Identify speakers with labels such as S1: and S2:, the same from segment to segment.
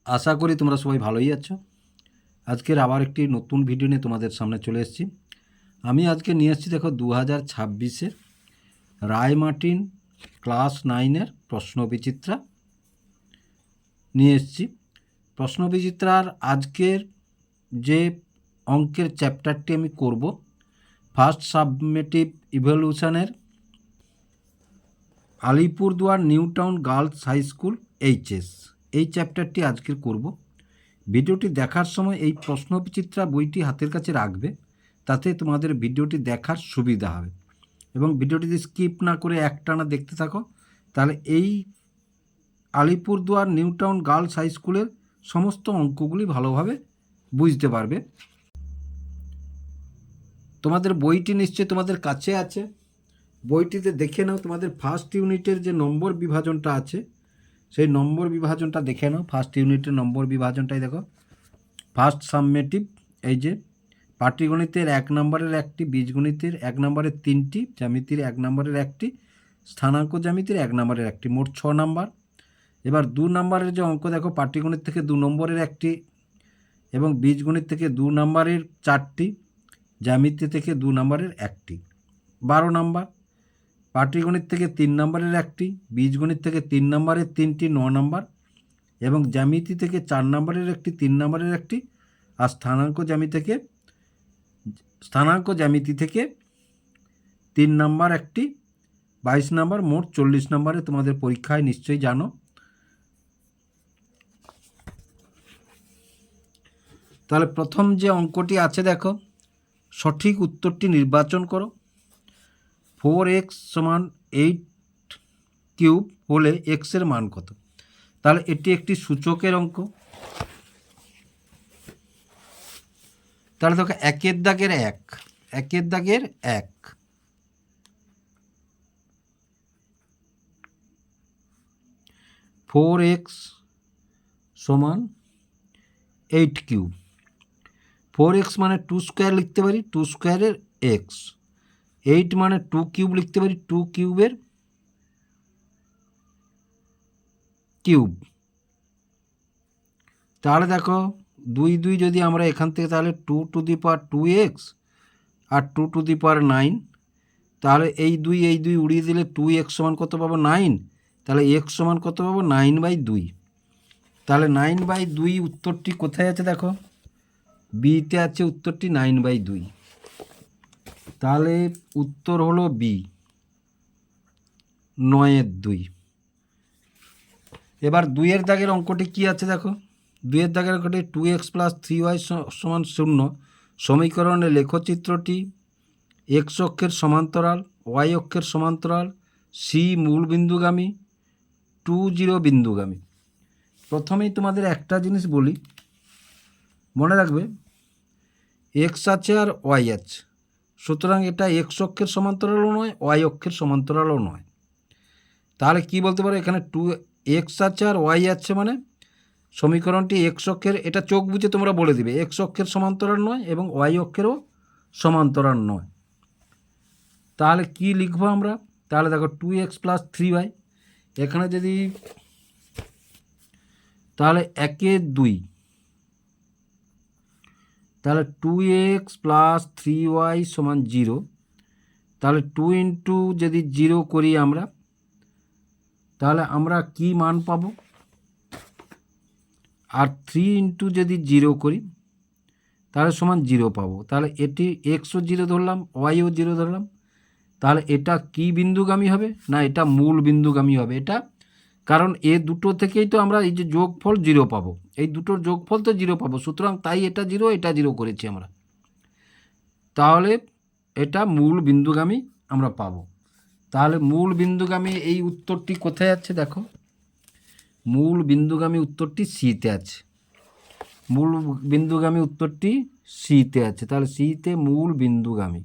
S1: আশা করি তোমরা সবাই ভালোই আছো। আজকের আবার একটি নতুন ভিডিও নিয়ে তোমাদের সামনে চলে এসেছি। আমি আজকে নিয়ে এসেছি দেখো 2026-এর রায়মার্টিন ক্লাস 9-এর প্রশ্নবিচিত্রা নিয়ে এসেছি। প্রশ্নবিচিত্রার আজকের যে অঙ্কের চ্যাপ্টারটি আমি করব, ফার্স্ট সাবমেটিভ ইভ্যালুয়েশনের Alipurduar new town girls high school HS, এই চ্যাপ্টারটি আজকের করব। ভিডিওটি দেখার সময় এই প্রশ্নবিচিত্রা বইটি হাতের কাছে রাখবে, তাতে তোমাদের ভিডিওটি দেখার সুবিধা হবে। এবং ভিডিওটি যদি স্কিপ না করে একটানা দেখতে থাকো, তাহলে এই Alipurduar new town girls high স্কুলের সমস্ত অঙ্কগুলি ভালোভাবে বুঝতে পারবে। তোমাদের বইটি নিশ্চয়ই তোমাদের কাছে আছে, বইটিতে দেখে নাও। তোমাদের ফার্স্ট ইউনিটের যে নম্বর বিভাজনটা আছে, সেই নম্বর বিভাজনটা দেখে নাও। ফার্স্ট ইউনিটের নম্বর বিভাজনটাই দেখো, ফার্স্ট সাবমেটিভ, এই যে পাটিগণিতের 1 নম্বরের 1টি, বীজগণিতের 1 নম্বরের 3টি, জ্যামিতির 1 নম্বরের 1টি, স্থানাঙ্ক জ্যামিতির 1 নম্বরের 1টি, মোট 6 নম্বর। এবার 2 নম্বরের যে অঙ্ক দেখো, পাটিগণিত থেকে 2 নম্বরের 1টি এবং বীজগণিত থেকে 2 নম্বরের 4টি, জ্যামিতি থেকে 2 নম্বরের 1টি, 12 নম্বর। পাটিগণিত থেকে 3 নম্বরের 1টি, বীজগণিত থেকে 3 নম্বরের 3টি, 9 নম্বর, এবং জ্যামিতি থেকে 4 নম্বরের 1টি, 3 নম্বরের 1টি, আর স্থানাঙ্ক জ্যামিতি থেকে 3 নম্বর 1টি, 22 নম্বর, মোট 40 নম্বরে তোমাদের পরীক্ষায় নিশ্চয়ই জানো। তাহলে প্রথম যে অঙ্কটি আছে দেখো, সঠিক উত্তরটি নির্বাচন করো। 4x = 8 কিউব হলে x এর মান কত? তাহলে এটি একটি সূচকের অঙ্ক। তাহলে দেখো 1-এর দাগের 1, 1-এর দাগের 1, 4x = 8 কিউব। 4x মানে 2 স্কোয়ার লিখতে পারি, 2 স্কোয়ারের x। 8 মানে 2 কিউব লিখতে পারি, 2 কিউবের কিউব। তাহলে দেখো 2 2 যদি আমরা এখান থেকে, তাহলে 2 two the power 2x R 2 two the পাওয়ার 9। তাহলে এই 2 উড়িয়ে দিলে 2x সমান কত পাবো? 9। তাহলে x সমান কত পাবো? 9/2। তাহলে 9/2 উত্তরটি কোথায় আছে দেখো, বিতে আছে উত্তরটি 9/2। তাহলে উত্তর হলো বি, 9/2। এবার 2-এর দাগের অঙ্কটি কি আছে দেখো, 2-এর দাগের অঙ্কটি 2x + 3y = 0 সমীকরণে লেখচিত্রটি x অক্ষের সমান্তরাল, y অক্ষের সমান্তরাল, c মূল বিন্দুগামী, 2 0 বিন্দুগামী। প্রথমেই তোমাদের একটা জিনিস বলি, মনে রাখবে x আছে আর y আছে, সুতরাং এটা x অক্ষের সমান্তরালও নয়, y অক্ষের সমান্তরালও নয়। তাহলে কি বলতে পারো, এখানে 2x আছে আর y আছে, মানে সমীকরণটি x অক্ষের, এটা চোখ বুঝে তোমরা বলে দিবে, x অক্ষের সমান্তরাল নয় এবং y অক্ষেরও সমান্তরাল নয়। তাহলে কি লিখবো আমরা? তাহলে দেখো 2x + 3y, এখানে যদি, তাহলে 1-এর 2, তাহলে 2x + 3y = 0। তাহলে 2 ইন্টু যদি 0 করি আমরা, তাহলে আমরা কি মান পাবো? আর 3 ইন্টু যদি 0 করি, তাহলে সমান 0 পাবো। তাহলে এটি এক্সও 0 ধরলাম, ওয়াইও 0 ধরলাম। তাহলে এটা কি বিন্দুগামী হবে? না, এটা মূল বিন্দুগামী হবে। এটা কারণ এ দুটো থেকেই তো আমরা এই যে যোগফল 0 পাবো, এই দুটোর যোগফল তো 0 পাবো, সুতরাং তাই এটা 0, এটা 0 করেছি আমরা। তাহলে এটা মূল বিন্দুগামী আমরা পাবো। তাহলে মূল বিন্দুগামী এই উত্তরটি কোথায় আছে দেখো, মূল বিন্দুগামী উত্তরটি সিতে আছে। মূল বিন্দুগামী উত্তরটি সিতে আছে। তাহলে সিতে মূল বিন্দুগামী।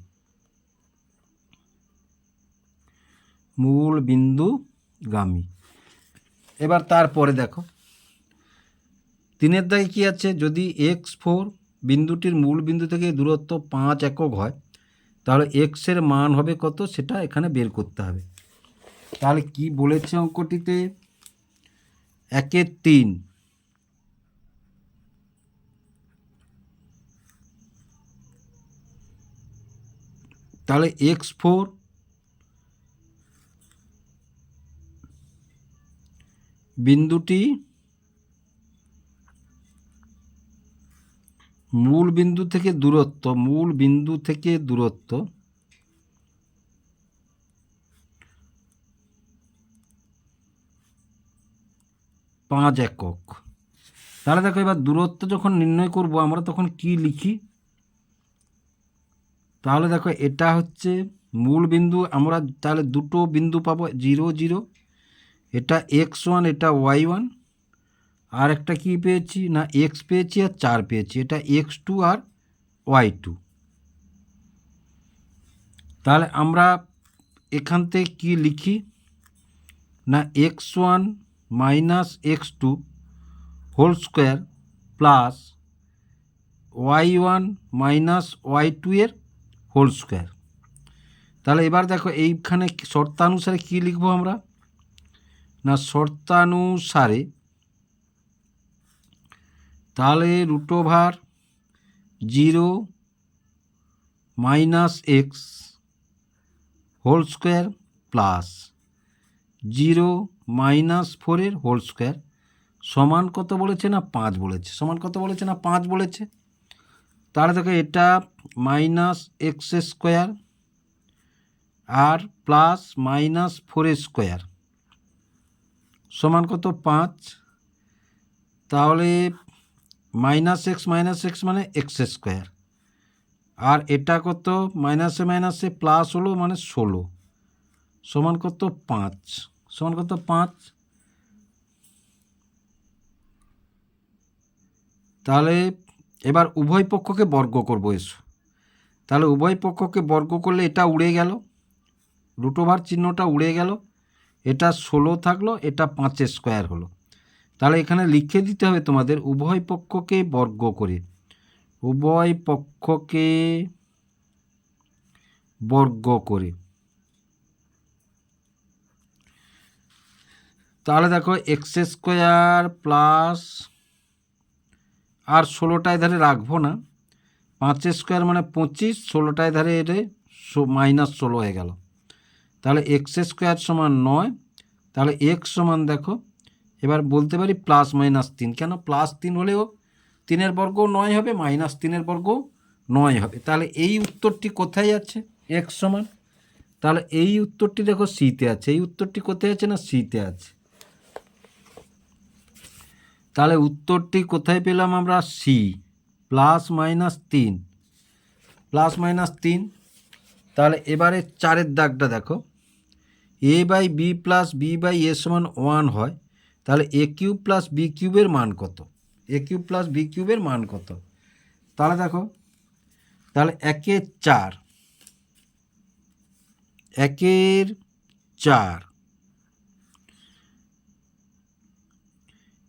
S1: এবার তারপরে দেখো 3-এর দাগে কি আছে, যদি x4 বিন্দুটির মূল বিন্দু থেকে দূরত্ব 5 একক হয়, তাহলে x এর মান হবে কত, সেটা এখানে বের করতে হবে। তাহলে কি বলেছে অঙ্কটিতে, 1-এর 3, তাহলে x4 বিন্দুটি মূল বিন্দু থেকে দূরত্ব 5 একক। তাহলে দেখো এবার দূরত্ব যখন নির্ণয় করব আমরা তখন কি লিখি? তাহলে দেখো এটা হচ্ছে মূল বিন্দু, আমরা তাহলে দুটো বিন্দু পাবো 0 0, এটা x1 এটা y1, আর একটা কি পেয়েছি না x পেয়েছি আর 4 পেয়েছি, এটা x2 আর y2। তাহলে আমরা এখান থেকে কি লিখি না x1 minus x2 whole square plus y1 minus y2 এর হোল স্কোয়ার। তাহলে এবার দেখো এইখানে শর্তানুসারে কি লিখবো আমরা না শর্তানুসারে তাহলে √0 minus x whole square plus 0 minus 4 whole square সমান কত বলেছে না 5 বলেছে, সমান কত বলেছে না 5 বলেছে। তাহলে দেখো এটা মাইনাস এক্স স্কোয়ার আর প্লাস মাইনাস 4 স্কোয়ার সমান কত 5। তাহলে মাইনাস এক্স মানে এক্স স্কোয়ার, আর এটা কত মাইনাসে মাইনাসে প্লাস হলো মানে 16 সমান কত 5, সমান কত 5। তাহলে এবার উভয় পক্ষকে বর্গ করব এসো। তাহলে উভয় পক্ষকে বর্গ করলে এটা উড়ে গেল, √, চিহ্নটা উড়ে গেল, এটা 16 থাকলো, এটা 5 স্কোয়ার হলো। তাহলে এখানে লিখে দিতে হবে তোমাদের উভয় পক্ষকে বর্গ করে, উভয় পক্ষকে বর্গ করে। তাহলে দেখো এক্স স্কোয়ার প্লাস আর 16টায় ধারে রাখবো না, 5 স্কোয়ার মানে 25, 16টায় ধারে এর মাইনাস 16 হয়ে গেল। তাহলে এক্স স্কোয়ার সমান 9। তাহলে এক্স সমান দেখো এবার বলতে পারি প্লাস মাইনাস 3, কেন প্লাস 3 হলেও 3 বর্গ 9 হবে, মাইনাস 3 বর্গ 9 হবে। তাহলে এই উত্তরটি কোথায় আছে এক্স সমান, তাহলে এই উত্তরটি দেখো সিতে আছে, এই উত্তরটি কোথায় আছে না সিতে আছে। তাহলে উত্তরটি কোথায় পেলাম আমরা সি, প্লাস মাইনাস 3। তাহলে এবারে 4 দাগটা দেখো a/b প্লাস b/a সমান 1 হয়, তাহলে a³ প্লাস b³ এর মান কত, a³ প্লাস b³ এর মান কত। তাহলে দেখো তাহলে 1 4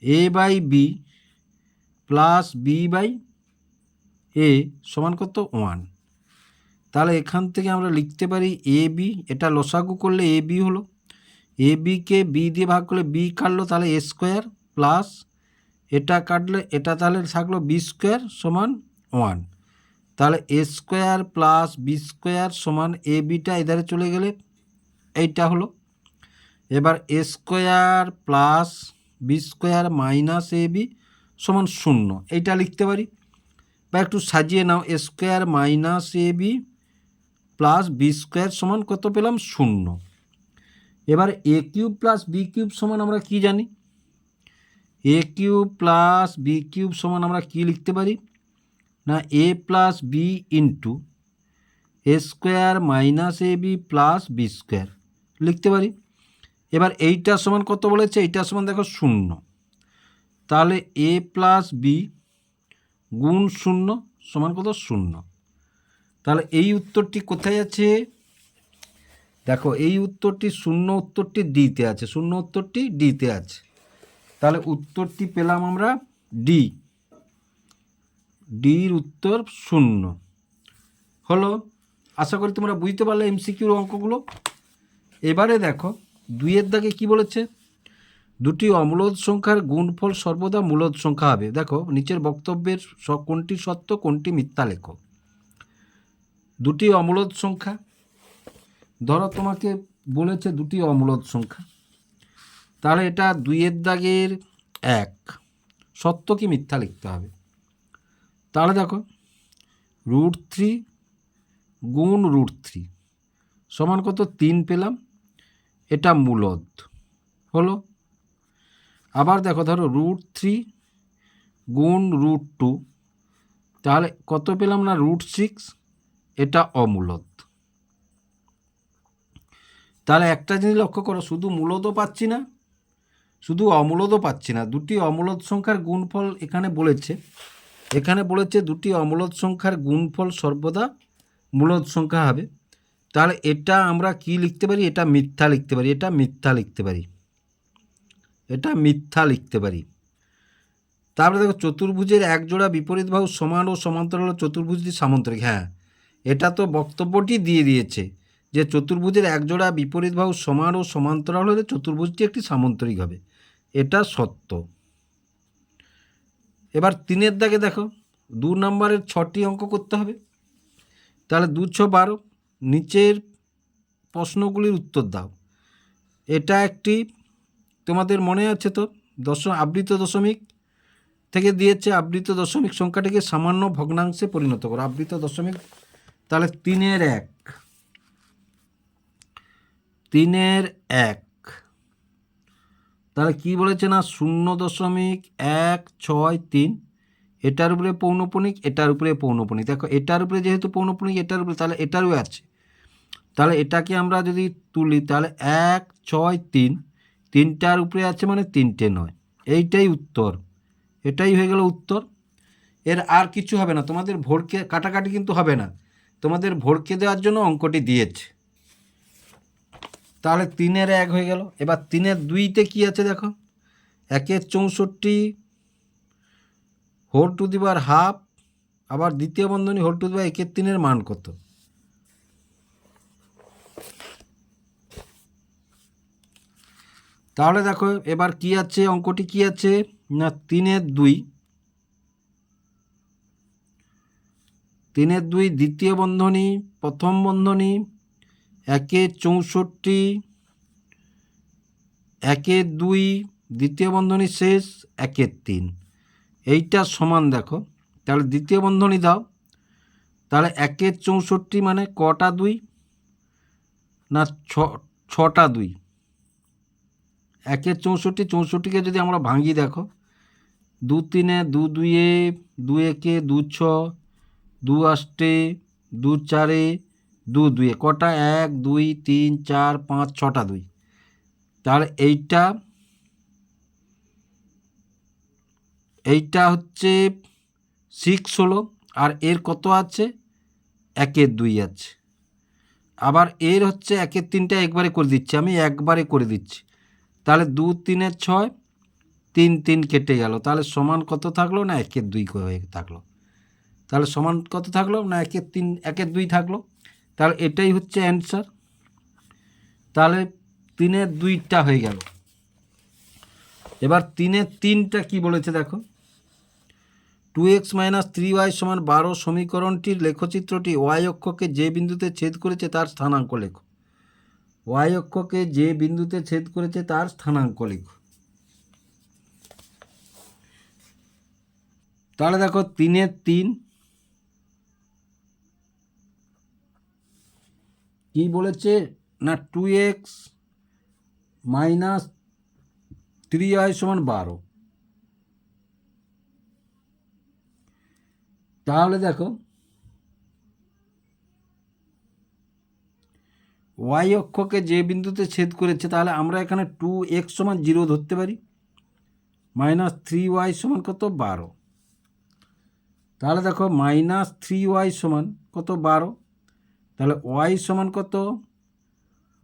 S1: a/b প্লাস b/a সমান কত 1। তাহলে এখান থেকে আমরা লিখতে পারি ab, এটা লসাগু করলে ab হলো, ab-কে b দিয়ে ভাগ করলে b কাটলো, তাহলে a স্কোয়ার প্লাস এটা কাটলে এটা তাহলে থাকলো b স্কোয়ার সমান 1। তাহলে a square plus b square সমান ab-টা এধারে চলে গেলে এইটা হলো। এবার a square plus b square minus ab সমান 0, এইটা লিখতে পারি। বা একটু সাজিয়ে নাও, a square minus ab plus b square সমান কত পেলাম 0। এবার a³ প্লাস b³ সমান আমরা কি জানি, a³ প্লাস b³ সমান আমরা কি লিখতে পারি না a plus b into a square minus ab plus b square লিখতে পারি। এবার এইটা সমান কত বলেছে, এইটা সমান দেখো 0, তাহলে a প্লাস বি গুণ 0 সমান কত 0। তাহলে এই উত্তরটি কোথায় আছে দেখো, এই উত্তরটি 0 উত্তরটি ডিতে আছে, 0 উত্তরটি ডিতে আছে। তাহলে উত্তরটি পেলাম আমরা ডি, ডির উত্তর 0 হলো। আশা করি তোমরা বুঝতে পারলে এমসিকিউর অঙ্কগুলো। এবারে দেখো 2 দাগে কি বলেছে, দুটি অমূলদ সংখ্যার গুণফল সর্বদা মূলদ সংখ্যা হবে। দেখো নিচের বক্তব্যের কোনটি সত্য কোনটি মিথ্যা লেখো। দুটি অমূলদ সংখ্যা ধরো তোমাকে বলেছে দুটি অমূলদ সংখ্যা, তাহলে এটা 2-এর দাগের 1 সত্য কি মিথ্যা লিখতে হবে। তাহলে দেখো √3 গুণ √3 সমান কত 3 পেলাম, এটা মূলদ হলো। আবার দেখো ধরো √3 গুণ √2 তাহলে কত পেলাম না √6, এটা অমূলদ। তাহলে একটা জিনিস লক্ষ্য করো, শুধু মূলদও পাচ্ছি না, শুধু অমূলদও পাচ্ছি না, দুটি অমূলদ সংখ্যার গুণফল এখানে বলেছে। এখানে বলেছে দুটি অমূলদ সংখ্যার গুণফল সর্বদা মূলদ সংখ্যা হবে। তাহলে এটা আমরা কি লিখতে পারি, এটা মিথ্যা লিখতে পারি, এটা মিথ্যা লিখতে পারি, এটা মিথ্যা লিখতে পারি। তারপরে দেখো চতুর্ভুজের এক জোড়া বিপরীত বাহু সমান ও সমান্তরাল চতুর্ভুজটি সামান্তরিক। হ্যাঁ, এটা তো বক্তব্যটি দিয়ে দিয়েছে যে চতুর্ভুজের এক জোড়া বিপরীত বাহু সমান ও সমান্তরাল হলে চতুর্ভুজটি একটি সামান্তরিক হবে, এটা সত্য। এবার 3-এর দাগে দেখো 2 নম্বরের 6টি অঙ্ক করতে হবে। তাহলে 2×6=12, নিচের প্রশ্নগুলির উত্তর দাও। এটা একটি তোমাদের মনে আছে তো আবৃত দশমিক থেকে দিয়েছে, আবৃত দশমিক সংখ্যাটিকে সামান্য ভগ্নাংশে পরিণত করো, আবৃত দশমিক। তাহলে 3-এর 1 তাহলে কি বলেছে না 0.163, এটার উপরে পৌনঃপুনিক, এটার উপরে পৌনঃপুনিক। দেখো এটার উপরে যেহেতু পৌনঃপুনিক, এটার উপরে, তাহলে এটারও আছে। তাহলে এটাকে আমরা যদি তুলি তাহলে 1, 6, 3, 3টার উপরে আছে মানে 3টে নয়, এইটাই উত্তর, এটাই হয়ে গেল উত্তর। এর আর কিছু হবে না, তোমাদের ভোরকে কাটাকাটি কিন্তু হবে না, তোমাদের ভোরকে দেওয়ার জন্য অঙ্কটি দিয়েছে। তাহলে 3-এর 1 হয়ে গেল। এবার 3-এর 2তে কী আছে দেখো, 1/64 whole to the power half, আবার দ্বিতীয় বন্ধনী হোল টু দি পাওয়ার 1/3 মান কত। তাহলে দেখো এবার কি আছে, অঙ্কটি কি আছে না 3-এর 2 দ্বিতীয় বন্ধনী প্রথম বন্ধনী 1/64 1/2 দ্বিতীয় বন্ধনী শেষ 1/3, এইটা সমান দেখো। তাহলে দ্বিতীয় বন্ধনী দাও, তাহলে 1/64 মানে কটা 2 না 6টা 2, 1/64, 64কে যদি আমরা ভাঙি দেখো 2×3 2 2, 2 1 2 6, 2 8 2 4 2 2, কটা 1 2 3 4 5 6টা 2। তাহলে এইটা হচ্ছে 6 হলো, আর এর কত আছে 1/2 আছে। আবার এর হচ্ছে 1/3টা একবারে করে দিচ্ছি, আমি একবারে করে দিচ্ছি। তাহলে 2 3 6, 3 3 কেটে গেল, তাহলে সমান কত থাকলো না 1/2 হয়ে থাকলো। তাহলে সমান কত থাকলো না 1/3 1/2 থাকলো। তাহলে এটাই হচ্ছে অ্যান্সার। তাহলে 3-এর 2টা হয়ে গেল। এবার 3-এর 3টা কি বলেছে দেখো, 2x - 3y = 12 সমীকরণটির লেখচিত্রটি y অক্ষকে যে বিন্দুতে ছেদ করেছে তার স্থানাঙ্ক লেখো। y অক্ষকে যে বিন্দুতে ছেদ করেছে তার স্থানাঙ্ক লেখো। তাহলে দেখো 3-এর 3 কি বলেছে না 2x - 3y = 12। তাহলে দেখো y অক্ষকে যে বিন্দুতে ছেদ করেছে, তাহলে আমরা এখানে 2x = 0 ধরতে পারি, -3y = কত 12। তাহলে দেখো -3y = কত 12, তাহলে y সমান কত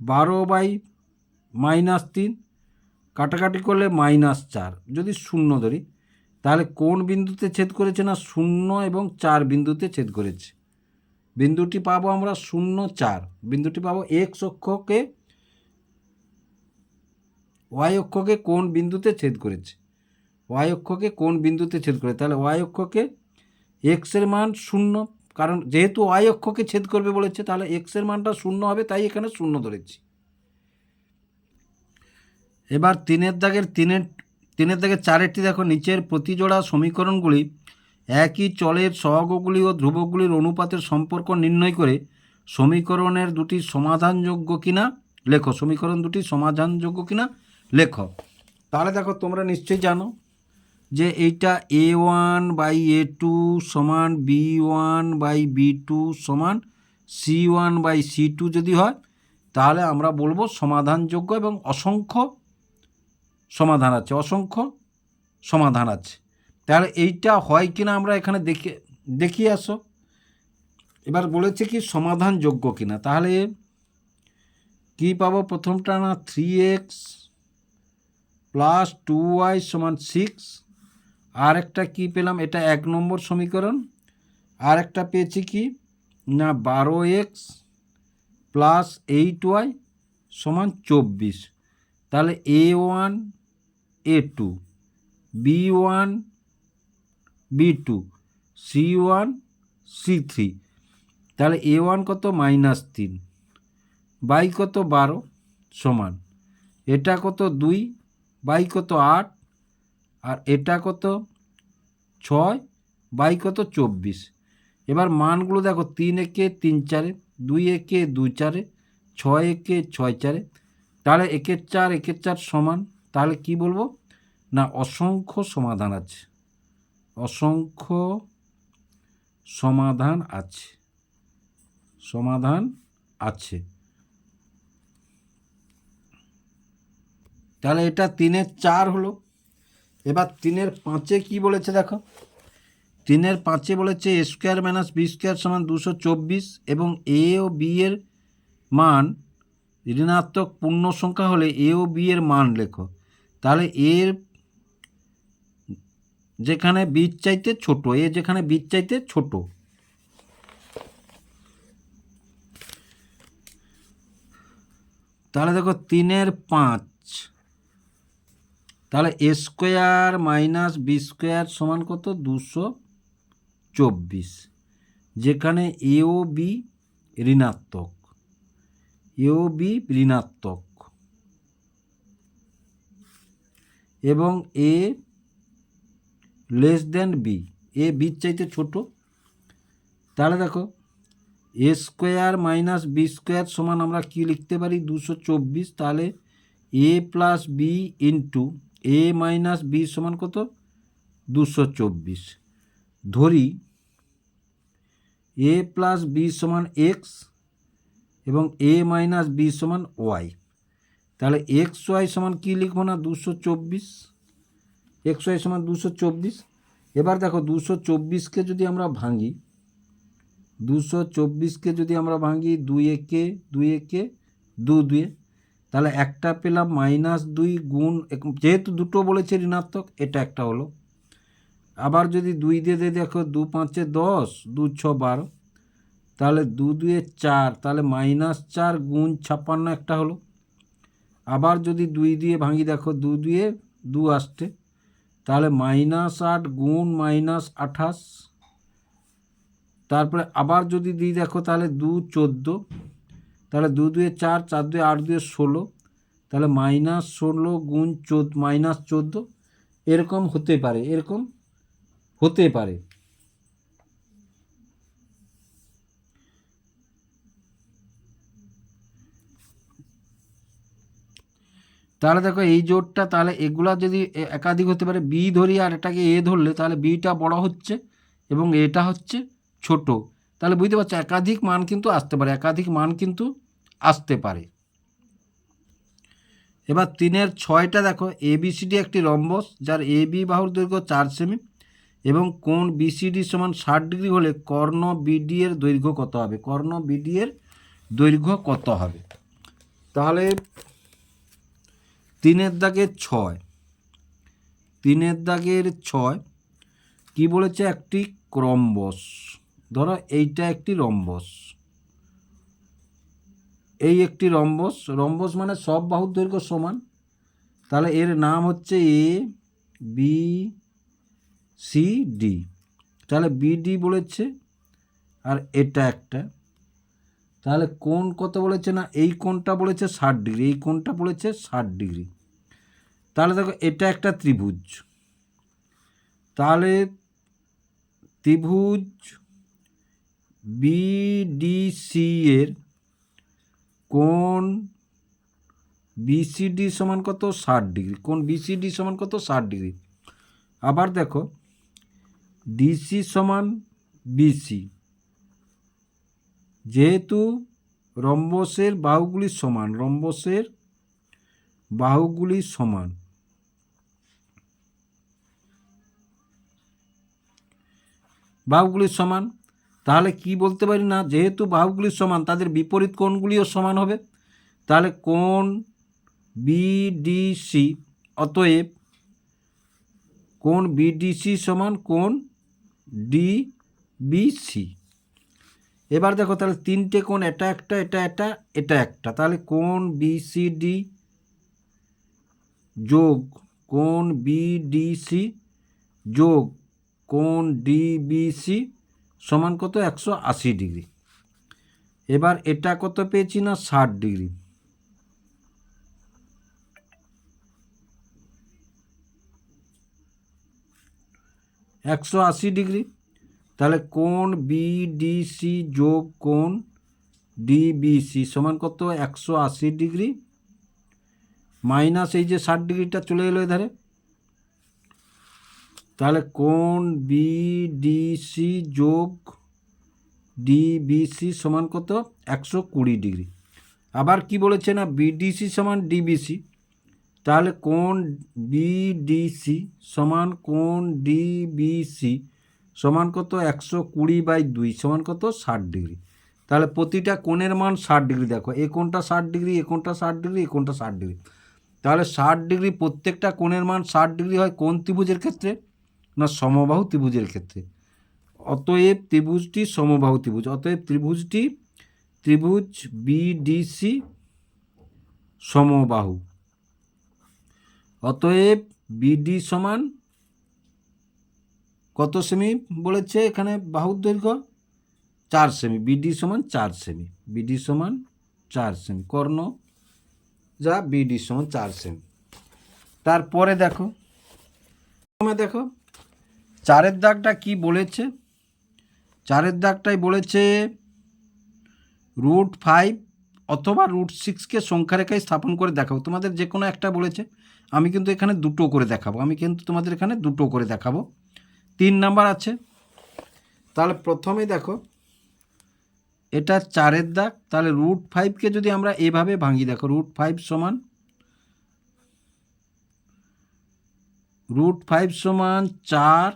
S1: 12/-3, কাটাকাটি করলে -4, যদি 0 ধরি তাহলে কোন বিন্দুতে ছেদ করেছে না 0 এবং 4 বিন্দুতে ছেদ করেছে। বিন্দুটি পাবো আমরা 0 4, বিন্দুটি পাবো x অক্ষকে y অক্ষকে কোন বিন্দুতে ছেদ করেছে, y অক্ষকে কোন বিন্দুতে ছেদ করে, তাহলে y অক্ষকে x এর মান 0, কারণ যেহেতু ওয়াই অক্ষকে ছেদ করবে বলেছে, তাহলে এক্সের মানটা 0 হবে, তাই এখানে 0 ধরেছি। এবার তিনের দাগের 4এরটি দেখো, নিচের প্রতিজোড়া সমীকরণগুলি একই চলের সহগগুলি ও ধ্রুবকগুলির অনুপাতের সম্পর্ক নির্ণয় করে সমীকরণের দুটি সমাধানযোগ্য কিনা লেখো। সমীকরণ দুটি সমাধানযোগ্য কিনা লেখো। তাহলে দেখো, তোমরা নিশ্চয়ই জানো যে এইটা A1/A2 সমান B1/B2 সমান C1/C2 যদি হয়, তাহলে আমরা বলবো সমাধানযোগ্য এবং অসংখ্য সমাধান আছে। তাহলে এইটা হয় কিনা আমরা এখানে দেখিয়ে আসো। এবার বলেছে কি সমাধানযোগ্য কিনা, তাহলে কি পাবো? প্রথমটা না 3x + 2y = 6, আর একটা কি পেলাম? এটা 1 নম্বর সমীকরণ। আর একটা পেয়েছি কি না 12x + 8y = 24। তাহলে A1 A2 B1 B2 C1 C3। তাহলে A1 কত? -3 বাই কত? 12 সমান এটা কত? 2 বাই কত? 8, আর এটা কত? 6 বাই কত? 24। এবার মানগুলো দেখো, 3 একে 3 4, 2 একে 2 4, 6 একে 6 4। তাহলে 1 4 1 4 সমান, তাহলে কি বলবো না অসংখ্য সমাধান আছে। অসংখ্য সমাধান আছে। তাহলে এটা 3-এর 4 হলো। এবার 3-এর 5-এ কি বলেছে দেখো, 3-এর 5-এ বলেছে A² - B² = 224 এবং A ও B এর মান ঋণাত্মক পূর্ণ সংখ্যা হলে A ও B এর মান লেখো। তাহলে এর যেখানে বীজ চাইতে ছোট, যেখানে বীজ চাইতে ছোট। তাহলে দেখো 3-এর 5, তাহলে A² - B² সমান কত? 224, যেখানে A ও B ঋণাত্মক। এবং A B, A বীজ চাইতে ছোট। তাহলে দেখো A² - B² সমান আমরা কি লিখতে পারি? 224। তাহলে A + B into A - B সমান কত? 224। ধরি A + B সমান x এবং A - B সমান y। তাহলে xy সমান কি লিখবো না? 224। xy সমান 224। এবার দেখো 224কে যদি আমরা ভাঙি, 2 একে 2 2, তাহলে একটা পেলাম -2 গুণ, যেহেতু দুটো বলেছে ঋণাত্মক, এটা একটা হলো। আবার যদি 2 দিয়ে দেখো 2 5 10, 2 6 12, তাহলে 2 2 4, তাহলে -4 গুণ 56 একটা হলো। আবার যদি 2 দিয়ে ভাঙি, দেখো 2 2 2 আসছে, তাহলে -8 গুণ -28। তারপরে আবার যদি দিই দেখো, তাহলে 2 14, তাহলে 2 2 4, 4 2 8 2 16, তাহলে -16 গুণ -14। এরকম হতে পারে। তাহলে দেখো এই জোটটা, তাহলে এগুলা যদি একাধিক হতে পারে, বি ধরি আর এটাকে এ ধরলে, তাহলে বিটা বড় হচ্ছে এবং এটা হচ্ছে ছোট। তাহলে বুঝতে পারছো একাধিক মান কিন্তু আসতে পারে। এবার 3-এর 6টা দেখো, ABCD একটি রম্বস যার AB বাহুর দৈর্ঘ্য 4 সেমি এবং কোণ BCD সমান 60 ডিগ্রি হলে কর্ণ BD এর দৈর্ঘ্য কত হবে? তাহলে 3-এর দাগের 6 কি বলেছে? একটি রম্বস। ধরো এইটা একটি রম্বস, এই একটি রম্বস মানে সব বাহুর দৈর্ঘ্য সমান। তাহলে এর নাম হচ্ছে ABCD। তাহলে BD বলেছে আর এটা একটা। তাহলে কোণ কত বলেছে না, এই কোণটা বলেছে 60 ডিগ্রি, এই কোণটা বলেছে 60 ডিগ্রি। তাহলে দেখো এটা একটা ত্রিভুজ, তাহলে ত্রিভুজ বিডিসি এর কোণ বিসিডি সমান কত, 60 ডিগ্রি। কোণ বিসিডি সমান কত, 60 ডিগ্রি। আবার দেখো ডিসি সমান বিসি, যেহেতু রম্বসের বাহুগুলি সমান, রম্বসের বাহুগুলি সমান, বাহুগুলি সমান, তাহলে কি বলতে পারি না, যেহেতু বাহুগুলি সমান তাদের বিপরীত কোণগুলিও সমান হবে। তাহলে কোণ বিডিসি, অতএব কোণ বিডিসি সমান কোণ ডিবিসি। এবার দেখো তাহলে তিনটে কোণ, এটা একটা, এটা একটা, এটা একটা, তাহলে কোণ বিসিডি যোগ কোণ বিডিসি যোগ কোণ ডিবিসি সমান কত, 180 ডিগ্রি। এবার এটা কত পেয়েছি না, 60 ডিগ্রি। একশো আশি ডিগ্রি। তাহলে কোণ বিডিসি যোগ কোণ ডিবিসি সমান কত, 180 ডিগ্রি মাইনাস এই যে 60 ডিগ্রিটা চলে এলো এধারে। তাহলে কোণ বিডিসি যোগ ডিবিসি সমান কত, 120 ডিগ্রি। আবার কি বলেছে না, বিডিসি সমান ডিবিসি, তাহলে কোণ বিডিসি সমান কোণ ডিবিসি সমান কত, 120/2 সমান কত, 60 ডিগ্রি। তাহলে প্রতিটা কোণের মান 60 ডিগ্রি। দেখো এ কোণটা 60 ডিগ্রি, এ কোণটা 60 ডিগ্রি, এ কোণটা 60 ডিগ্রি। তাহলে 60 ডিগ্রি প্রত্যেকটা কোণের মান 60 ডিগ্রি হয় কোন ত্রিভুজের ক্ষেত্রে না, সমবাহু ত্রিভুজের ক্ষেত্রে। অতএব ত্রিভুজটি সমবাহু ত্রিভুজ। অতএব ত্রিভুজটি ত্রিভুজ বিডিসি সমবাহু। অতএব বিডি সমান কত সেমি বলেছে এখানে, বাহুর দৈর্ঘ্য 4 সেমি। বিডি সমান 4 সেমি, বিডি সমান 4 সেমি, কর্ণ যা বিডি সমান 4 সেমি। তারপরে দেখো দেখো 4-এর দাগটা কি বলেছে, 4-এর দাগটাই বলেছে √5 অথবা √6কে সংখ্যারেখায় স্থাপন করে দেখাবো। তোমাদের যে কোনো একটা বলেছে, আমি কিন্তু এখানে দুটো করে দেখাবো, আমি কিন্তু তোমাদের এখানে দুটো করে দেখাবো। 3 নাম্বার আছে। তাহলে প্রথমে দেখো এটা 4-এর দাগ, তাহলে √5কে যদি আমরা এভাবে ভাঙি, দেখো √5 সমান √5 4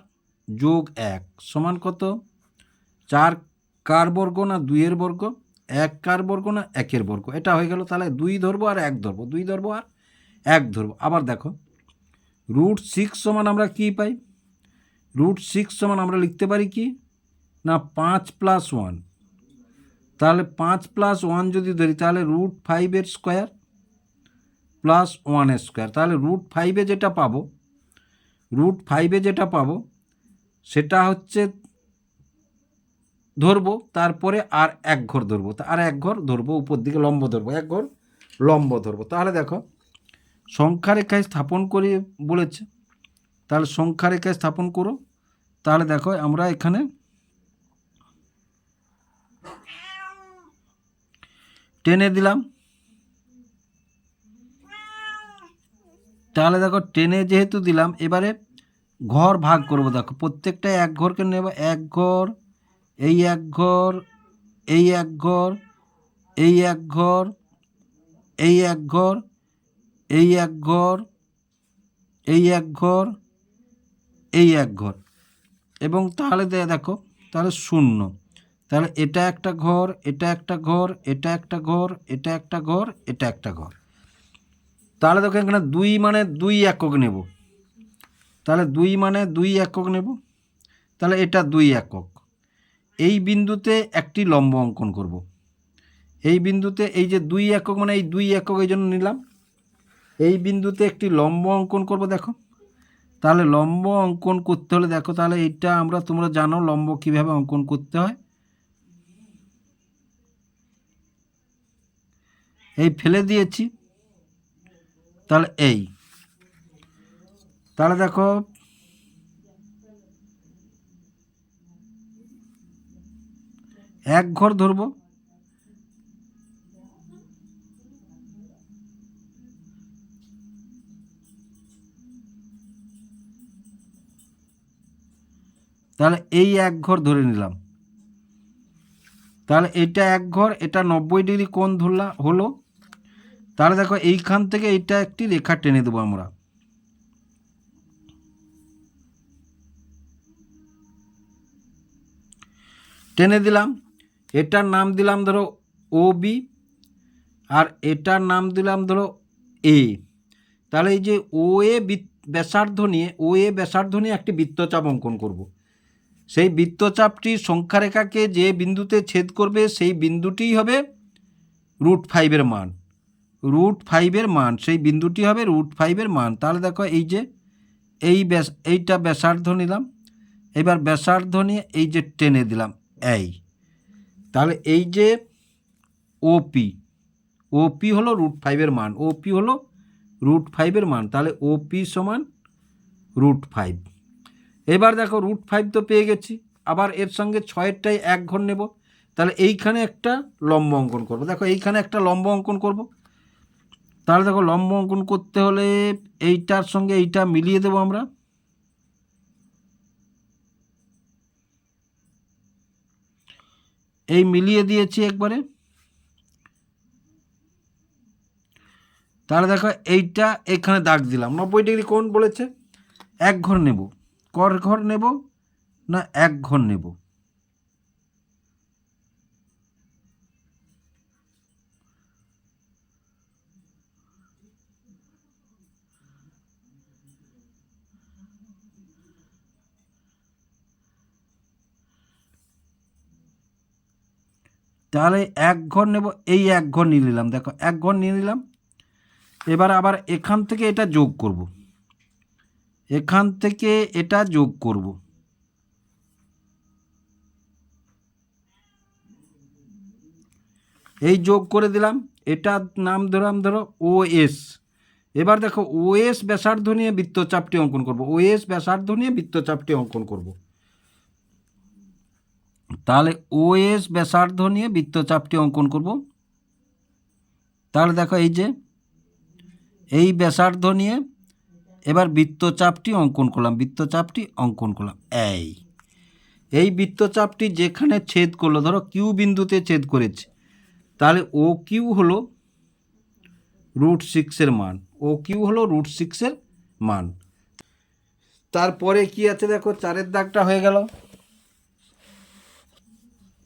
S1: যোগ 1 সমান কত, 4 কার বর্গ না 2-এর বর্গ, 1 কার বর্গ না 1-এর বর্গ, এটা হয়ে গেল। তাহলে 2 ধরবো আর 1 ধরবো, 2 ধরবো আর 1 ধরবো। আবার দেখো √6 সমান আমরা কি পাই, √6 সমান আমরা লিখতে পারি কি না 5 + 1। তাহলে 5 + 1 যদি ধরি তাহলে √5 স্কোয়ার প্লাস 1 স্কোয়ার। তাহলে √5 যেটা পাবো, √5 যেটা পাবো সেটা হচ্ছে ধরবো, তারপরে আর 1 ঘর ধরবো, আর 1 ঘর ধরবো, উপর দিকে লম্ব ধরবো, 1 ঘর লম্ব ধরবো। তাহলে দেখো সংখ্যারেখায় স্থাপন করে বলেছে, তাহলে সংখ্যারেখায় স্থাপন করো। তাহলে দেখো আমরা এখানে টেনে দিলাম, তাহলে দেখো টেনে যেহেতু দিলাম, এবারে ঘর ভাগ করব। দেখো প্রত্যেকটায় 1 ঘরকে নেব, 1 ঘর, এই 1 ঘর, এই 1 ঘর, এই 1 ঘর, এই 1 ঘর, এই 1 ঘর, এই 1 ঘর, এই 1 ঘর, এবং তাহলে দেখো তাহলে 0। তাহলে এটা একটা ঘর, এটা একটা ঘর, এটা একটা ঘর, এটা একটা ঘর, এটা একটা ঘর। তাহলে দেখো এখানে 2 মানে 2 একক নেব, তাহলে 2 মানে 2 একক নেব, তাহলে এটা 2 একক। এই বিন্দুতে একটি লম্ব অঙ্কন করব, এই বিন্দুতে এই যে 2 একক মানে এই 2 একক এই জন্য নিলাম। এই বিন্দুতে একটি লম্ব অঙ্কন করব। দেখো তাহলে লম্ব অঙ্কন করতে হলে দেখো, তাহলে এইটা তোমরা জানো লম্ব কিভাবে অঙ্কন করতে হয়। এই ফেলে দিয়েছি, তাহলে এই, তাহলে দেখো এক ঘর ধরবো, তাহলে এই এক ঘর ধরে নিলাম, তাহলে এটা এক ঘর, এটা 90 ডিগ্রি কোণ হলো। তাহলে দেখো এইখান থেকে এইটা একটি রেখা টেনে দেবো আমরা, টেনে দিলাম। এটার নাম দিলাম ধরো ও বি, আর এটার নাম দিলাম ধরো এ। তাহলে এই যে ও এ ব্যাসার্ধ নিয়ে একটি বৃত্তচাপ অঙ্কন করব। সেই বৃত্তচাপটি সংখ্যারেখাকে যে বিন্দুতে ছেদ করবে সেই বিন্দুটিই হবে √5 মান, √5 মান, সেই বিন্দুটি হবে √5 মান। তাহলে দেখো এই যে এইটা ব্যাসার্ধ নিলাম, এবার ব্যাসার্ধ নিয়ে এই যে টেনে দিলাম এই, তাহলে এই যে ওপি হলো √5 মান, ওপি হলো √5 মান, তাহলে ওপি সমান √5। এবার দেখো √5 তো পেয়ে গেছি, আবার এর সঙ্গে 6-এরটাই এক ঘর নেব, তাহলে এইখানে একটা লম্ব অঙ্কন করব। দেখো এইখানে একটা লম্ব অঙ্কন করব, তাহলে দেখো লম্ব অঙ্কন করতে হলে এইটার সঙ্গে এইটা মিলিয়ে দেবো আমরা, এই মিলিয়ে দিয়েছি একবারে। তাহলে দেখো এইটা এখানে দাগ দিলাম, 90 ডিগ্রি কোণ বলেছে, এক ঘর নেব, ঘর নেব না এক ঘর নেব, তাহলে এক ঘর নেব, এই এক ঘর নিয়ে নিলাম, দেখো এক ঘর নিয়ে নিলাম। এবার আবার এখান থেকে এটা যোগ করব, এখান থেকে এটা যোগ করব, এই যোগ করে দিলাম, এটার নাম দিলাম ধরো ওএস। এবার দেখো ওএস ব্যাসার্ধ নিয়ে বৃত্তচাপটি অঙ্কন করব, ওএস ব্যাসার্ধ নিয়ে বৃত্তচাপটি অঙ্কন করব। তাহলে ওএস ব্যাসার্ধ নিয়ে বৃত্তচাপটি অঙ্কন করব। তাহলে দেখো এই যে এই ব্যাসার্ধ নিয়ে এবার বৃত্তচাপটি অঙ্কন করলাম, বৃত্তচাপটি অঙ্কন করলাম এই বৃত্তচাপটি যেখানে ছেদ করলো, ধরো কিউ বিন্দুতে ছেদ করেছে, তাহলে ও কিউ হলো √6 মান, ও কিউ হলো √6 মান। তারপরে কি আছে দেখো, 4-এর দাগটা হয়ে গেল।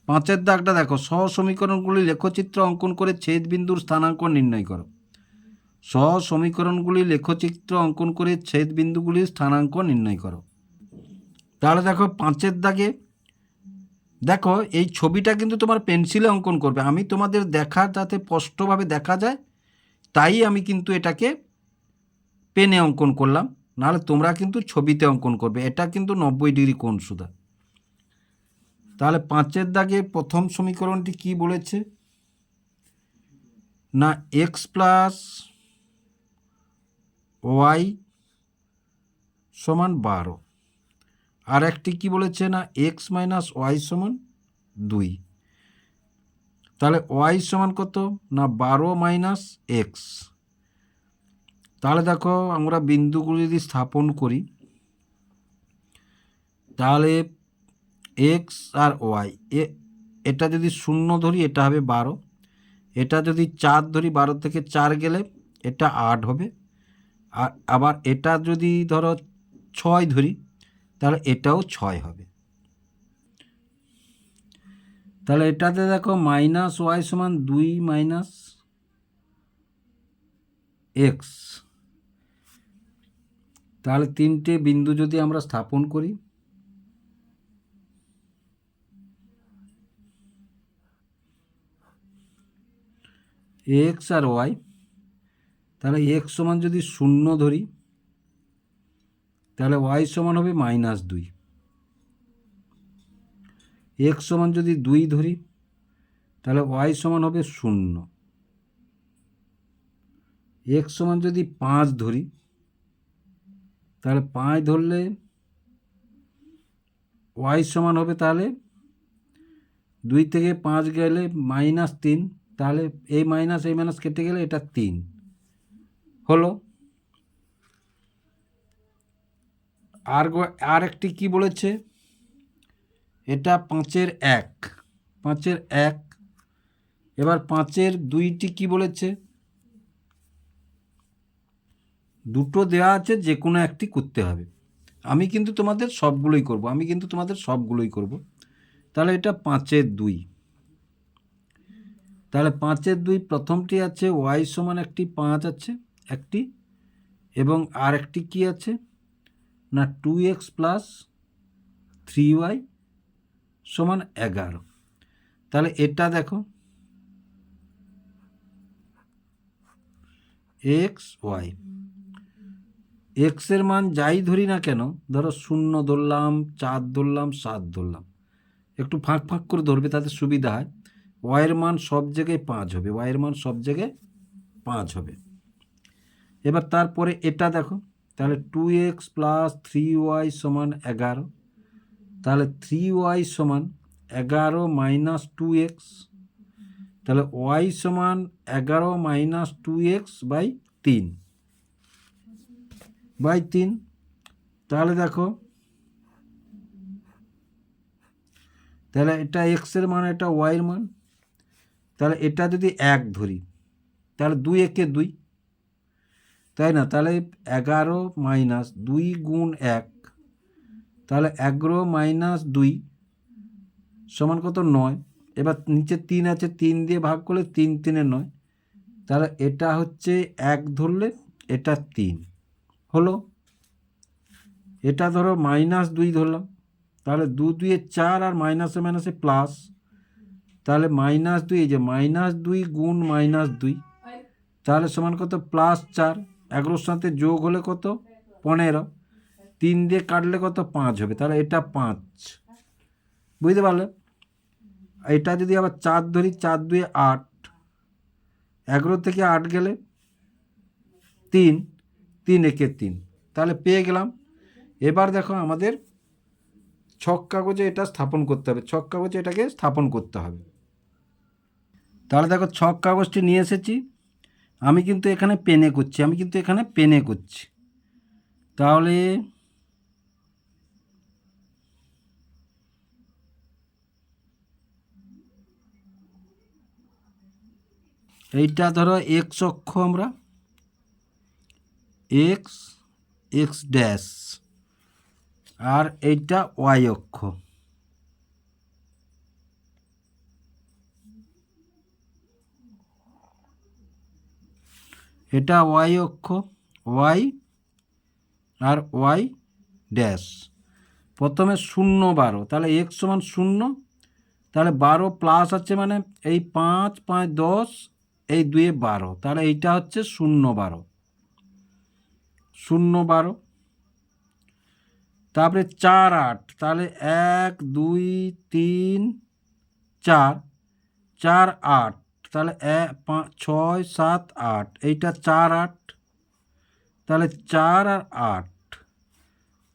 S1: 5-এর দাগটা দেখো, সহসমীকরণগুলি লেখচিত্র অঙ্কন করে ছেদ বিন্দুর স্থানাঙ্ক নির্ণয় করো। সহসমীকরণগুলি লেখচিত্র অঙ্কন করে ছেদ বিন্দুগুলির স্থানাঙ্ক নির্ণয় করো। তাহলে দেখো 5-এর দাগে দেখো এই ছবিটা কিন্তু তোমার পেন্সিলে অঙ্কন করবে, আমি তোমাদের দেখার যাতে স্পষ্টভাবে দেখা যায় তাই আমি কিন্তু এটাকে পেনে অঙ্কন করলাম, নাহলে তোমরা কিন্তু ছবিতে অঙ্কন করবে। এটা কিন্তু 90 ডিগ্রি কোণ সুদা। তাহলে 5-এর দাগে প্রথম সমীকরণটি কি বলেছে না x + y = 12, আর একটি কি বলেছে না x - y = 2। তাহলে y সমান কত না 12 - x। তাহলে দেখো আমরা বিন্দুগুলি যদি স্থাপন করি, তাহলে x আর y, এটা যদি 0 ধরি এটা হবে 12, এটা যদি 4 ধরি 12 থেকে 4 গেলে এটা 8 হবে, আর আবার এটা যদি ধরো 6 ধরি তাহলে এটাও 6 হবে। তাহলে এটাতে দেখো -y = 2 - x। তাহলে 3টে বিন্দু যদি আমরা স্থাপন করি, x আর y, তাহলে x সমান যদি 0 ধরি তাহলে y সমান হবে -2, x সমান যদি 2 ধরি তাহলে y সমান হবে 0, এক্স সমান যদি 5 ধরি, তাহলে 5 ধরলে ওয়াই সমান হবে, তাহলে 2 থেকে 5 গেলে -3, তাহলে এই মাইনাস কেটে গেলে এটা 3 হলো। আর একটি কি বলেছে, এটা 5-এর 1, 5-এর 1। এবার 5-এর 2টি কি বলেছে, দুটো দেওয়া আছে, যে কোনো একটি করতে হবে। আমি কিন্তু তোমাদের সবগুলোই করব। তাহলে এটা 5-এর 2, তাহলে 5-এর 2 প্রথমটি আছে ওয়াই সমান একটি 5 আছে একটি, এবং আর একটি কি আছে না 2x প্লাস 3y সমান 11। তাহলে এটা দেখো এক্স ওয়াই, এক্সের মান যাই ধরি না কেন, ধরো 0 ধরলাম, 4 ধরলাম, 7 ধরলাম, একটু ফাঁক ফাঁক করে ধরবে, তাতে সুবিধা হয়। ওয়াইয়ের মান সব জায়গায় 5 হবে, ওয়াইয়ের মান সব জায়গায় 5 হবে। এবার তারপরে এটা দেখো, তাহলে 2x প্লাস 3y সমান 11, তাহলে 3y সমান 11 মাইনাস 2x, তাহলে y সমান 11 মাইনাস 2x বাই 3, তাহলে দেখো, তাহলে এটা এক্সের মান, এটা ওয়াইয়ের মান, তাহলে এটা যদি 1 ধরি, তাহলে 2 একে 2, তাই না? তাহলে 11 মাইনাস 2 গুণ 1, তাহলে 11 মাইনাস 2 সমান কত, 9। এবার নিচে 3 আছে, 3 দিয়ে ভাগ করলে 3 3-এ 9, তাহলে এটা হচ্ছে 1 ধরলে এটা 3 হলো। এটা ধরো -2 ধরলাম, তাহলে 2 2-এ 4, আর মাইনাসে মাইনাসে প্লাস, তাহলে -2, এই যে -2 গুণ -2, তাহলে সমান কত, +4। 11-র সাথে যোগ হলে কত, 15। 3 দিয়ে কাটলে কত, 5 হবে, তাহলে এটা 5, বুঝতে পারলে? এটা যদি আবার 4 ধরি, 4 2-এ 8, 11 থেকে 8 গেলে 3, 3 একে 3, তাহলে পেয়ে গেলাম। এবার দেখো আমাদের ছক কাগজে এটা স্থাপন করতে হবে, ছক কাগজে এটাকে স্থাপন করতে হবে। তাহলে দেখো ছক কাগজটি নিয়ে এসেছি, আমি কিন্তু এখানে পেনে করছি, তাহলে এইটা ধরো এক্স অক্ষ, আমরা এক্স এক্স ড্যাশ, আর এইটা ওয়াই অক্ষ। এটা ওয়াই অক্ষ, ওয়াই আর ওয়াই ড্যাশ। প্রথমে 0 12, তাহলে এক্স সমান 0, তাহলে 12 প্লাস আছে, মানে এই 5 5 10, এই 2-এ 12, তাহলে এইটা হচ্ছে 0 12, 0 12। তারপরে 4 8, তাহলে 1 2 3 4, 4 8, তাহলে 5 6 7 8, এইটা 4 8, তাহলে 4 আর 8,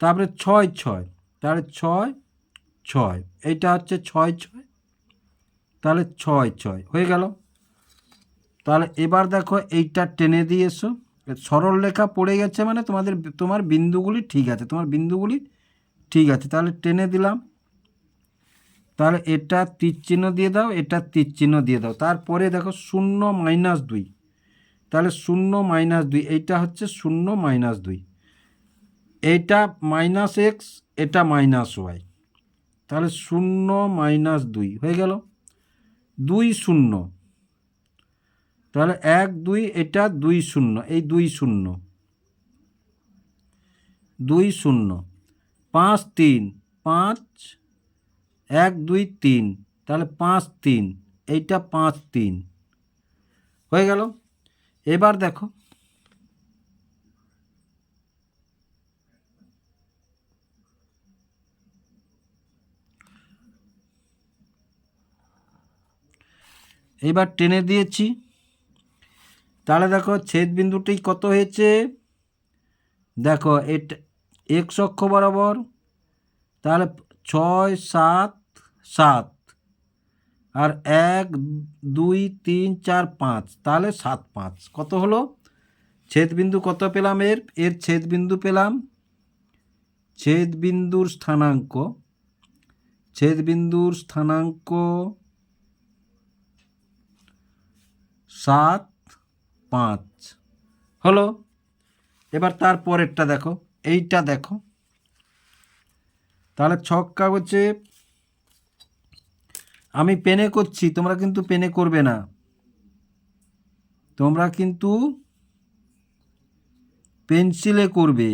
S1: তারপরে 6 6, তাহলে 6 6, এইটা হচ্ছে 6 6, তাহলে 6 6 হয়ে গেল। তাহলে এবার দেখো এইটা টেনে দিয়ে এসো, সরল রেখা পড়ে গেছে, মানে তোমার বিন্দুগুলি ঠিক আছে, তাহলে টেনে দিলাম। তাহলে এটা তীর চিহ্ন দিয়ে দাও, এটা তীর চিহ্ন দিয়ে দাও। তারপরে দেখো 0 -2, তাহলে 0 -2, এইটা হচ্ছে 0 -2, এইটা -x, এটা -y, তাহলে 0 -2 হয়ে গেল। 2 0, তাহলে 1 2, এটা 2 0, এই 2 0 2 0, 5 3 5, 1 2 3, তাহলে 5 3, এইটা 5 3 হয়ে গেল। এবার দেখো এবার টেনে দিয়েছি, তাহলে দেখো ছেদ বিন্দুটি কত হয়েছে, দেখো এটা এক্স অক্ষ বরাবর, তাহলে 6 7 7 আর 1 2 3 4 5, তাহলে 7 5 কত হলো, ছেদ বিন্দু কত পেলাম, এর ছেদ বিন্দু পেলাম, ছেদ বিন্দুর স্থানাঙ্ক 7 5 হলো। এবার তারপরেরটা দেখো, এইটা দেখো, তাহলে ছক কাগজে আমি পেনে করছি, তোমরা কিন্তু পেনে করবে না, তোমরা কিন্তু পেন্সিলে করবে,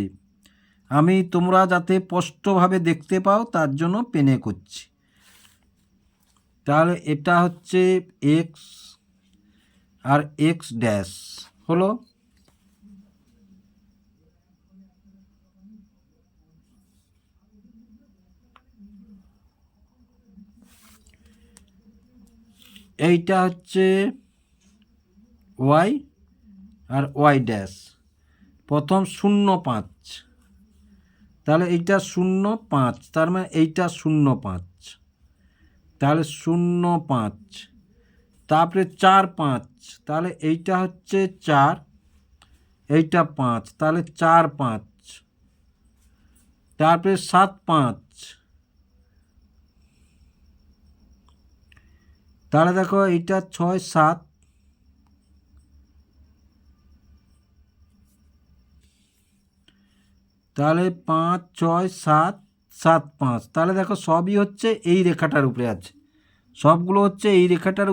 S1: আমি তোমরা যাতে স্পষ্টভাবে দেখতে পাও তার জন্য পেনে করছি। তাহলে এটা হচ্ছে এক্স আর এক্স ড্যাশ হলো, এইটা হচ্ছে ওয়াই আর ওয়াই ড্যাশ, প্রথম 0 5, তাহলে এইটা 0 5, তার মানে এইটা 0 5, তাহলে 0 5, তারপরে 4 5, তাহলে এইটা হচ্ছে 4, এইটা 5, তাহলে 4 5, তারপরে 7 5, তাহলে দেখো এইটা 6 7, তাহলে 5 6 7 7 5, তাহলে দেখো সবই হচ্ছে এই রেখাটার উপরে আছে, সবগুলো হচ্ছে এই রেখাটার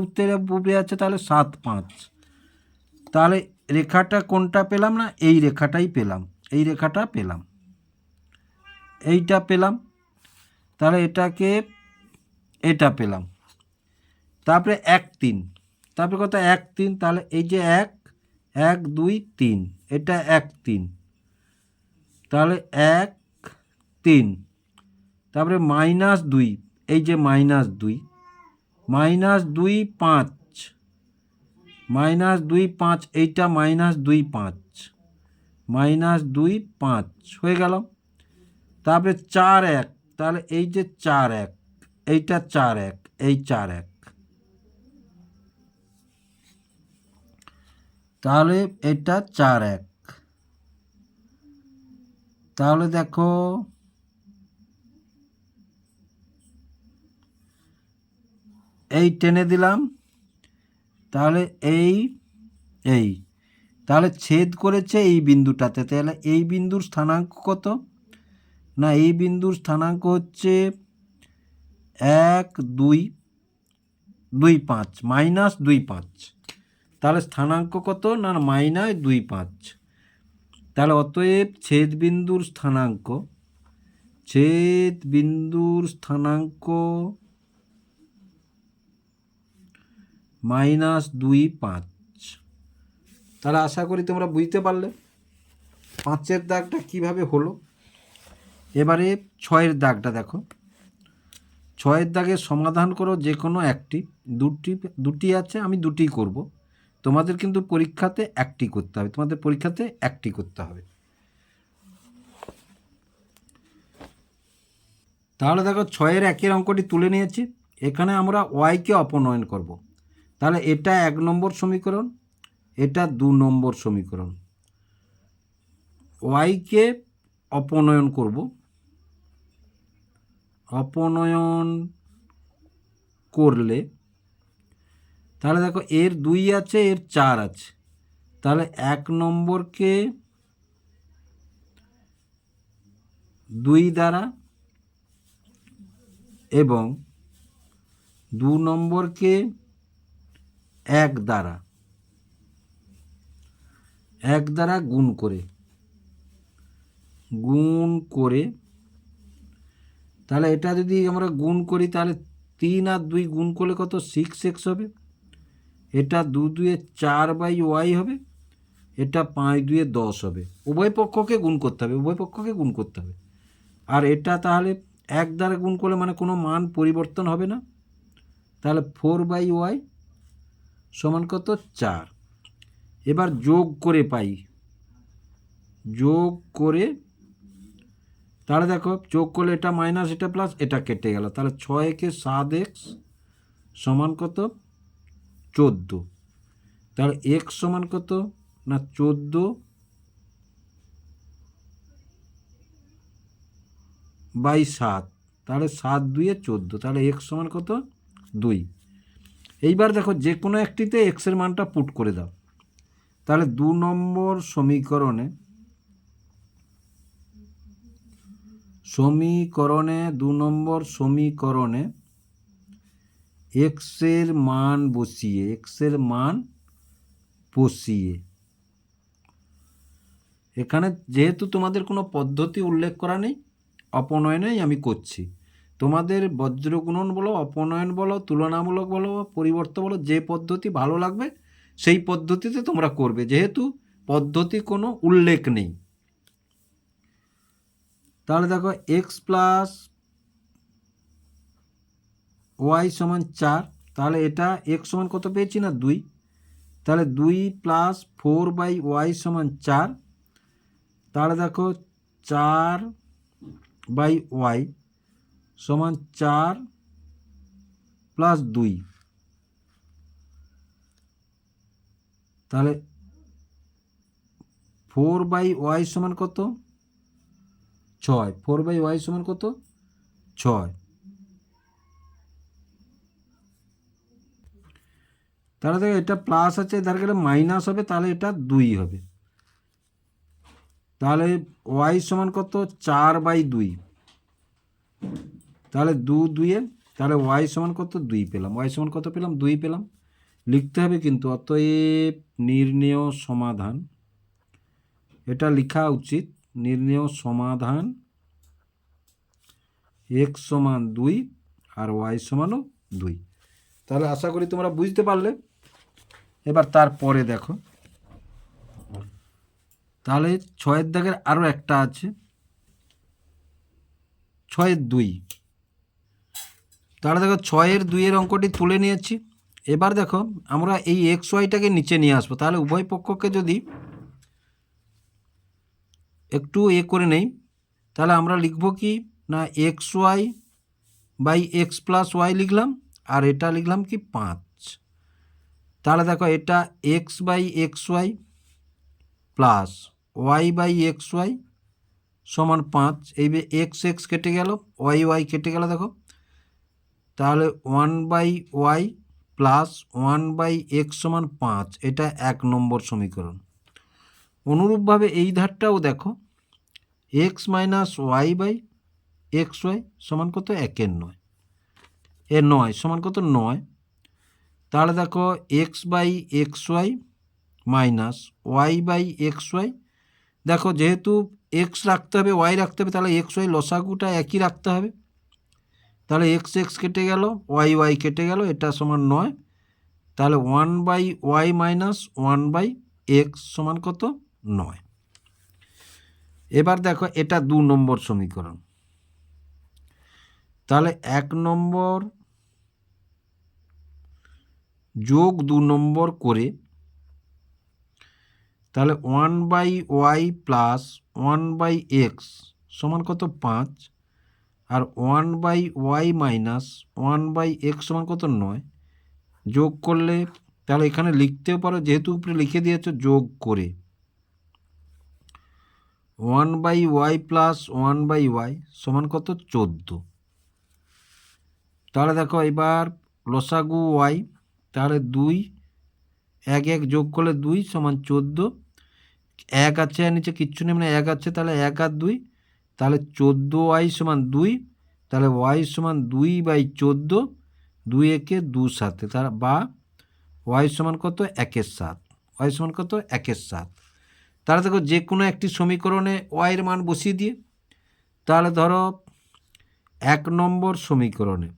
S1: উপরে আছে, তাহলে 7 5, তাহলে রেখাটা কোনটা পেলাম না, এই রেখাটাই পেলাম, এই রেখাটা পেলাম, এইটা পেলাম, তাহলে এটাকে এটা পেলাম, তারপরে 1 3, তারপরে কত 1 3, তাহলে এই যে 1 1 2 3, এটা 1 3, তাহলে 1 3, তারপরে -2, এই যে -2 -2 5, -2 5, এইটা -2 5 -2 5 হয়ে গেল, তারপরে 4 1, তাহলে এই যে 4 1, এইটা 4 1, এই 4 1, তাহলে এটা 4 1, তাহলে দেখো এই টেনে দিলাম, তাহলে এই তাহলে ছেদ করেছে এই বিন্দুটাতে, তাহলে এই বিন্দুর স্থানাঙ্ক কত না, এই বিন্দুর স্থানাঙ্ক হচ্ছে 1 2 2 5 -2 5, তাহলে স্থানাঙ্ক কত না -2 5, তাহলে অতএব ছেদ বিন্দুর স্থানাঙ্ক -2 5, তাহলে আশা করি তোমরা বুঝতে পারলে 5-এর দাগটা কিভাবে হলো। এবারে 6-এর দাগটা দেখো, 6-এর দাগের সমাধান করো যে কোনো একটি, দুটি আছে, আমি দুটি করব, তোমাদের কিন্তু পরীক্ষাতে একটি করতে হবে, তোমাদের পরীক্ষাতে একটি করতে হবে। তাহলে দেখো 6-এর 1-এর অঙ্কটি তুলে নিয়েছি, এখানে আমরা ওয়াইকে অপনয়ন করব, তাহলে এটা 1 নম্বর সমীকরণ, এটা 2 নম্বর সমীকরণ, ওয়াইকে অপনয়ন করব, অপনয়ন করলে তাহলে দেখো এর 2 আছে, এর 4 আছে, তাহলে 1 নম্বরকে 2 দ্বারা এবং 2 নম্বরকে 1 দ্বারা গুণ করে তাহলে এটা যদি আমরা গুণ করি, তাহলে 3 আর 2 গুণ করলে কত 6x হবে, এটা 2 2 4/y হবে, এটা 5 2 10 হবে, উভয় পক্ষকে গুণ করতে হবে, আর এটা তাহলে 1 দ্বারা গুণ করলে মানে কোনো মান পরিবর্তন হবে না, তাহলে 4/y সমান কত 4, এবার যোগ করে পাই, যোগ করে তাহলে দেখো যোগ করলে এটা মাইনাস এটা প্লাস এটা কেটে গেল, তাহলে 6 × 7x সমান কত 14। তাহলে x সমান কত না 14/7, তাহলে 7 × 2 = 14, তাহলে x সমান কত 2। এইবার দেখো যে কোনো একটিতে x এর মানটা পুট করে দাও, তাহলে 2 নম্বর সমীকরণে 2 নম্বর সমীকরণে x এর মান বসিয়ে এখানে যেহেতু তোমাদের কোনো পদ্ধতি উল্লেখ করা নেই, অপনয়নেই আমি করছি। তোমাদের বজ্রগুণন বলো, অপনয়ন বলো, তুলনামূলক বলো, পরিবর্তন বলো, যে পদ্ধতি ভালো লাগবে সেই পদ্ধতিতে তোমরা করবে, যেহেতু পদ্ধতি কোনো উল্লেখ নেই। তাহলে দেখো x + y = 4, তাহলে এটা x সমান কত পেয়েছি না 2, তাহলে 2 + 4/y = 4, তাহলে দেখো 4/y = 4 + 2, তাহলে 4/y সমান কত 6, 4/y সমান কত 6। তাহলে দেখো এটা প্লাস আছে, তার গেলে মাইনাস হবে, তাহলে এটা 2 হবে। তাহলে y সমান কত 4/2, তাহলে 2 2 তাহলে y সমান কত 2 পেলাম, y সমান কত পেলাম 2 পেলাম। লিখতে হবে কিন্তু অতএব নির্ণেয় সমাধান, এটা লেখা উচিত, নির্ণেয় সমাধান x সমান 2 আর y সমানও 2। তাহলে আশা করি তোমরা বুঝতে পারলে। এবার তারপরে দেখো, তাহলে 6 দাগের আরও একটা আছে 6/2, তাহলে দেখো 6/2 অঙ্কটি তুলে নিয়েছি। এবার দেখো আমরা এই এক্স ওয়াইটাকে নিচে নিয়ে আসবো, তাহলে উভয় পক্ষকে যদি একটু করে নেই, তাহলে আমরা লিখব কি না xy/x + y লিখলাম, আর এটা লিখলাম কি 5। তাহলে দেখো এটা x/xy + y/xy সমান 5, এই x কেটে গেল, y কেটে গেল দেখো, তাহলে 1/y + 1/x সমান 5, এটা 1 নম্বর সমীকরণ। অনুরূপভাবে এই ধারটাও দেখো x - y/xy সমান কত 1/9 সমান কত 9, তাহলে দেখো x/xy - y/xy, দেখো যেহেতু x রাখতে হবে y রাখতে হবে, তাহলে xy লসাগুটা একই রাখতে হবে, তাহলে x কেটে গেল, y কেটে গেল, এটা সমান 9, তাহলে 1/y - 1/x সমান কত 9। এবার দেখো এটা 2 নম্বর সমীকরণ, তাহলে 1 নম্বর যোগ 2 নম্বর করে, তাহলে 1/y + 1/x সমান কত 5, আর 1/y - 1/x সমান কত 9, যোগ করলে, তাহলে এখানে লিখতেও পারো যেহেতু উপরে লিখে দিয়েছো যোগ করে 1/y + 1/y সমান কত 14। তাহলে দেখো এবার লসাগু y, তাহলে 2 1 1 যোগ করলে 2 সমান 14, 1 আছে আর নিচে কিচ্ছু নেই, মানে 1 আছে, তাহলে 1 আর 2, তাহলে 14y সমান 2, তাহলে y সমান 2/14, 2 একে 2 7, তার বা y সমান কত 1/7, y সমান কত 1/7। তাহলে দেখো যে কোনো একটি সমীকরণে y এর মান বসিয়ে দিয়ে, তাহলে ধরো 1 নম্বর সমীকরণে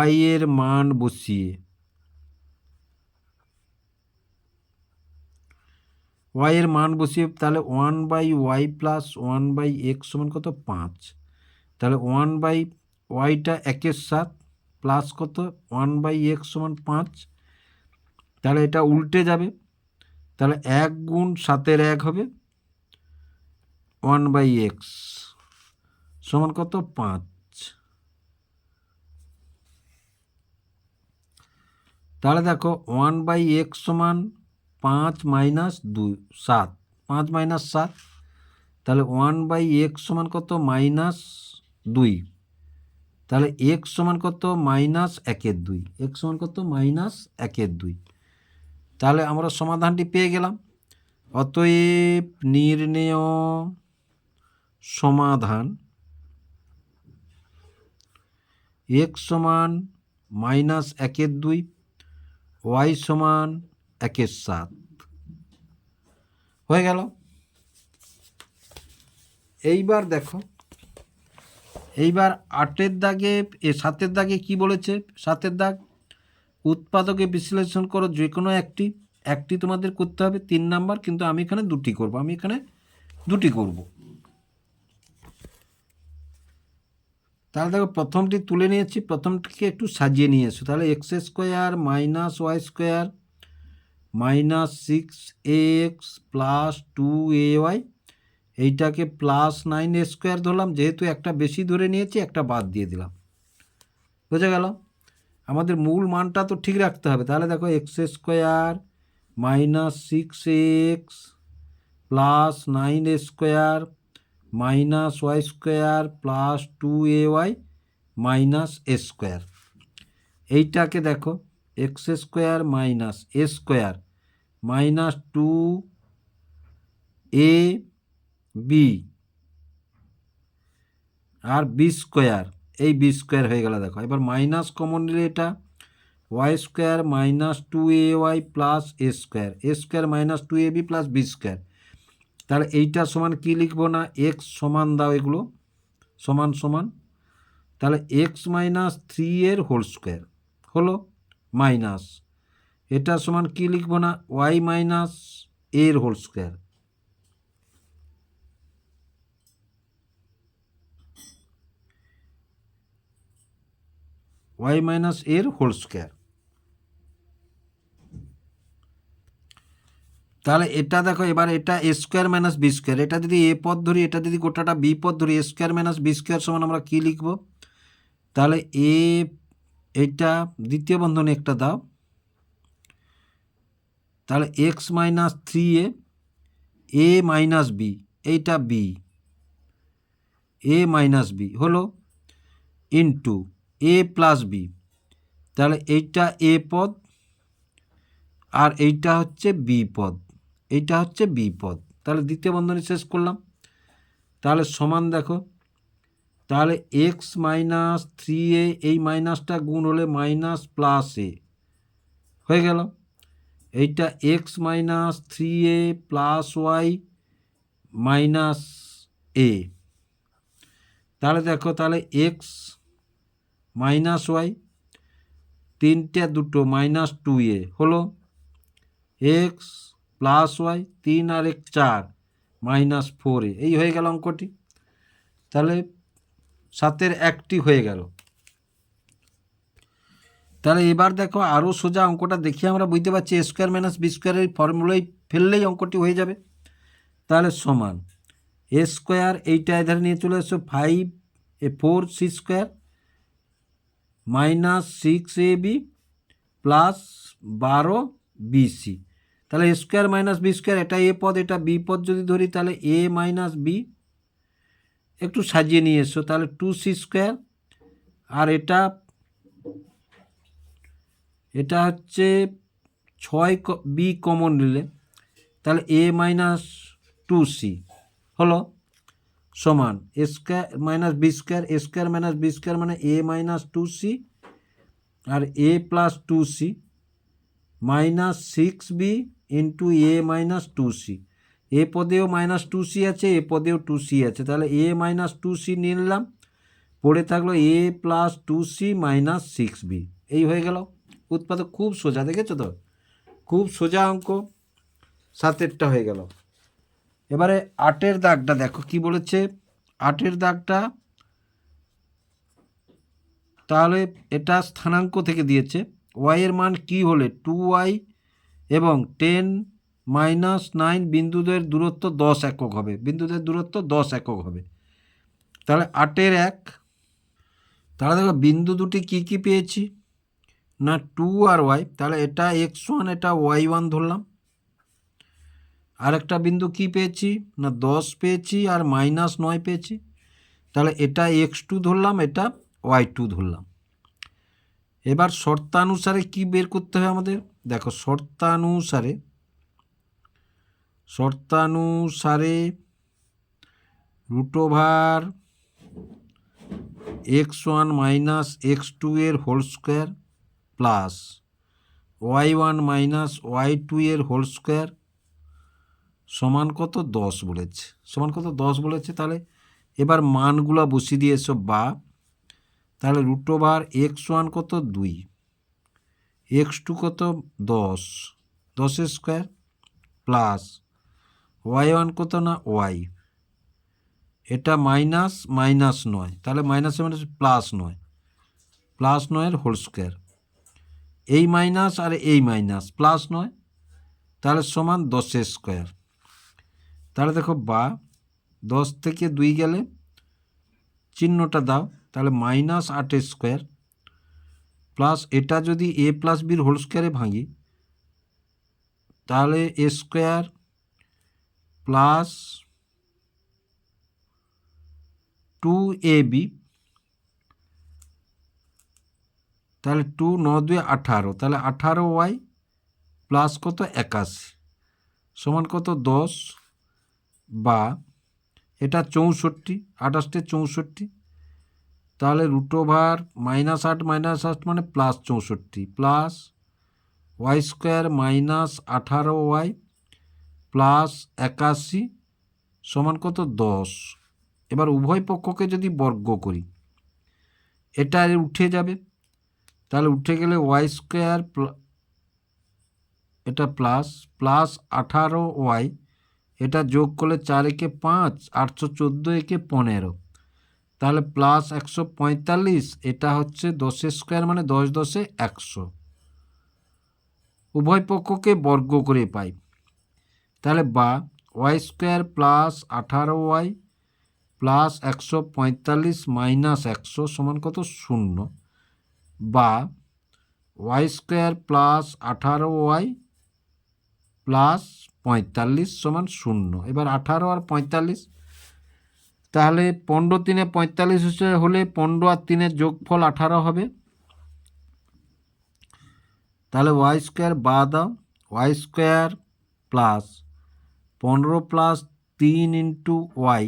S1: y এর মান বসিয়ে তাহলে 1/y + 1/x সমান কত 5, তাহলে 1/yটা 1/7, প্লাস কত 1/x সমান 5, তাহলে এটা উল্টে যাবে, তাহলে 1 গুণ 7-এর 1 হবে 1/x সমান কত 5। তাহলে দেখো 1/x সমান 5 মাইনাস 2 7, 5 মাইনাস 7, তাহলে 1/x সমান কত -2, তাহলে x সমান কত -1/2, x সমান কত -1/2। তাহলে আমরা সমাধানটি পেয়ে গেলাম। অতএব নির্ণেয় সমাধান x সমান -1/2, y সমান 1/7 হয়ে গেল। এইবার দেখো, এইবার 8-এর দাগে 7-এর দাগে কি বলেছে? 7-এর দাগ, উৎপাদকে বিশ্লেষণ করো যে কোনো একটি তোমাদের করতে হবে 3 নাম্বার, কিন্তু আমি এখানে দুটি করব। তাহলে দেখো প্রথমটি তুলে নিয়েছি, প্রথমটিকে একটু সাজিয়ে নিয়ে এসো। তাহলে x² - y² - 6x + 2ay, এইটাকে +9a² ধরলাম, যেহেতু একটা বেশি ধরে নিয়েছি একটা বাদ দিয়ে দিলাম। বোঝা গেল? আমাদের মূল মানটা তো ঠিক রাখতে হবে। তাহলে দেখো x² - 6x + 9a² - y² + 2ay - a²। এইটাকে দেখো x² - a² - 2ab আর b², এই b² হয়ে গেল। দেখো এবার মাইনাস কমন নিলে এটা y² - 2ay + a² - 2ab + b²। তাহলে এইটা সমান কি লিখবো না, x সমান দাও, এগুলো সমান সমান, তাহলে x - 3 এর হোল স্কোয়ার হলো মাইনাস, এটা সমান কি লিখবো না, y - এর হোল স্কোয়ার, y - এর হোল স্কোয়ার। তাহলে এটা দেখো, এবার এটা a² - b², এটা যদি a পদ ধরি, এটা যদি গোটাটা b পদ ধরি, a² - b² সমান আমরা কি লিখব? তাহলে এইটা দ্বিতীয় বন্ধনী একটা দাও, তাহলে x - 3a a - b, এইটা b a - b হলো ইন্টু a + b, তাহলে এইটা a পদ আর এইটা হচ্ছে b পদ, এইটা হচ্ছে b পদ। তাহলে দ্বিতীয় বন্ধনী শেষ করলাম। তাহলে সমান দেখো, তাহলে x - 3a, এই মাইনাসটা গুণ হলে মাইনাস প্লাস a হয়ে গেল। এইটা x - 3a + y - a, তাহলে দেখো, তাহলে x - y, 3টে 2 -2a হলো x + y, 3 আর 1 4 -4a, এই হয়ে গেল অঙ্কটি। তাহলে 7-এর 1টি হয়ে গেল। তাহলে এবার দেখো আরও সোজা অঙ্কটা দেখি, আমরা বুঝতে পারছি a² - b² এর ফর্মুলায় ফেললেই অঙ্কটি হয়ে যাবে। তাহলে সমান a², এইটা এধারে নিয়ে চলে এসো, 4c² - 6ab + 12bc। তাহলে a² - b², এটা a পদ এটা b পদ যদি ধরি, তাহলে a - b, একটু সাজিয়ে নিয়ে এসো, তাহলে 2c², আর এটা হচ্ছে 6b কমন নিলে, তাহলে a - 2c হলো সমান a² - b², a² - b² মানে a - 2c আর a + 2c - 6b into a - 2c, এ পদেও -2c আছে, এ পদেও 2c আছে, তাহলে a - 2c নিয়ে নিলাম, পড়ে থাকলো a + 2c - 6b, এই হয়ে গেল উৎপাদক। খুব সোজা, দেখেছো তো, খুব সোজা অঙ্ক। 7-এরটা হয়ে গেল। এবারে 8-এর দাগটা দেখো কি বলেছে। 8-এর দাগটা তাহলে এটা স্থানাঙ্ক থেকে দিয়েছে। ওয়াইয়ের মান কি হলে 2y এবং 10 - 9 বিন্দুদের দূরত্ব 10 একক হবে, বিন্দুদের দূরত্ব 10 একক হবে। তাহলে 8-এর 1। তাহলে দেখো বিন্দু দুটি কি কি পেয়েছি না 2 আর y, তাহলে এটা x1 এটা y1 ধরলাম। আর একটা বিন্দু কি পেয়েছি না 10 পেয়েছি আর -9 পেয়েছি, তাহলে এটা x2 ধরলাম, এটা y2 ধরলাম। এবার শর্তানুসারে কি বের করতে হবে আমাদের, দেখো শর্তানুসারে √(x1 - x2 এর whole square plus y1 - y2 এর হোল স্কোয়ার সমান কত 10 বলেছে, সমান কত 10 বলেছে। তাহলে এবার মানগুলো বসিয়ে দিয়ে এসব বা, তাহলে √(x1 কত 2, x2 কত 10, 10 স্কোয়ার প্লাস y1 কত না y, এটা -9, তাহলে মাইনাসে মানে +9, +9 হোল স্কোয়ার, এই মাইনাস আর এই মাইনাস +9, তাহলে সমান 10 স্কোয়ার। তাহলে দেখো বা 10 থেকে 2 গেলে চিহ্নটা দাও, তাহলে -8 স্কোয়ার প্লাস এটা যদি a + b হোল স্কোয়ারে ভাঙি, তাহলে a স্কোয়ার প্লাস 2ab, তাহলে 2 9 2 18, তাহলে 18y প্লাস কত 81 সমান কত 10, বা এটা 64, 28 64, তাহলে √(-8 - 8 মানে +64 plus y square -18y plus 81 সমান কত 10। এবার উভয় পক্ষকে যদি বর্গ করি, এটা উঠে যাবে, তাহলে উঠে গেলে y স্কোয়ার এটা প্লাস 18y, এটা যোগ করলে 4 একে 5, 814 একে 15, তাহলে প্লাস 145, এটা হচ্ছে 10 স্কোয়ার মানে 10 10 100, উভয় পক্ষকে বর্গ করে পাই। তাহলে বা y square plus 18y plus 145 minus 100 সমান কত 0, বা y square plus 18y plus 45 সমান 0। এবার 18 আর 45, তাহলে 15 3 45 হলে 15 আর 3 যোগফল 18 হবে। তাহলে y স্কোয়ার বা দাও, y square plus 15 plus 3 into y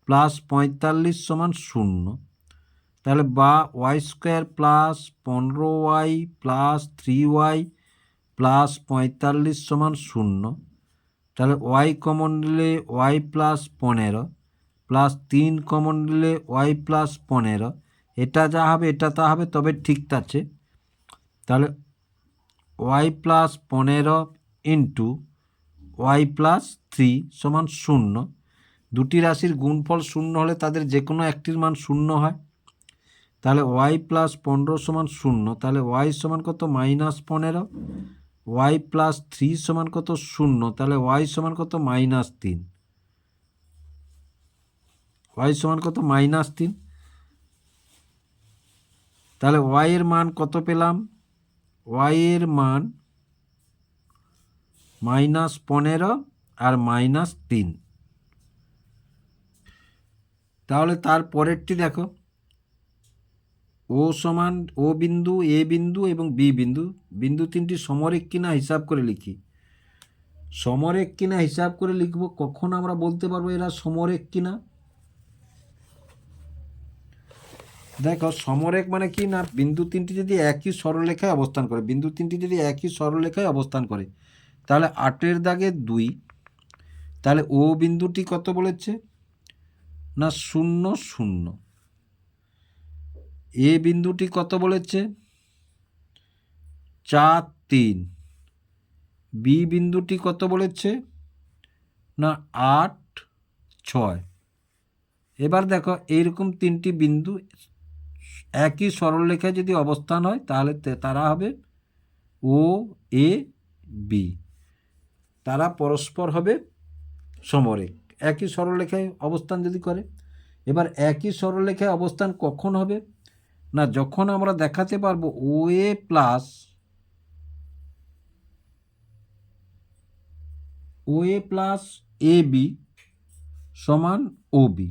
S1: plus 45 সমান 0। তাহলে বা y square plus 15y plus 3y plus 45 সমান 0। তাহলে y কমন নিলে y প্লাস 15 প্লাস 3 কমন নিলে y প্লাস 15, এটা যা হবে এটা তা হবে, তবে ঠিক আছে। তাহলে y plus 15 into y plus 3 সমান 0। দুটি রাশির গুণফল 0 হলে তাদের যে কোনো একটির মান 0 হয়। তাহলে y প্লাস 15 সমান 0, তাহলে y সমান কত -15, y প্লাস 3 সমান কত 0, তাহলে y সমান কত -3, y সমান কত -3। তাহলে y এর মান কত পেলাম, y এর মান -15 আর -3। তাহলে তার পরেরটি দেখো, ও সমান ও বিন্দু, এ বিন্দু এবং বি বিন্দু, বিন্দু তিনটি সমরেখ কিনা হিসাব করে লিখি। সমরেখ কিনা হিসাব করে লিখব, কখন আমরা বলতে পারবো এরা সমরেখ কিনা। দেখো সমরেখ মানে কি না, বিন্দু তিনটি যদি একই সরলরেখায় অবস্থান করে, বিন্দু তিনটি যদি একই সরলরেখায় অবস্থান করে, তাহলে 8-এর দাগে 2, তাহলে ও বিন্দুটি কত বলেছে না 0 0, এ বিন্দুটি কত বলেছে 4 3, বি বিন্দুটি কত বলেছে না 8 6। এবার দেখো এইরকম তিনটি বিন্দু একই সরলরেখায় যদি অবস্থান হয় তাহলে তারা হবে ও এ বি, তারা পরস্পর হবে সমরেখ একই সরলরেখায় অবস্থান যদি করে। এবার একই সরলরেখায় অবস্থান কখন হবে না, যখন আমরা দেখাতে পারবো ও এ প্লাস এ বি সমান ও বি,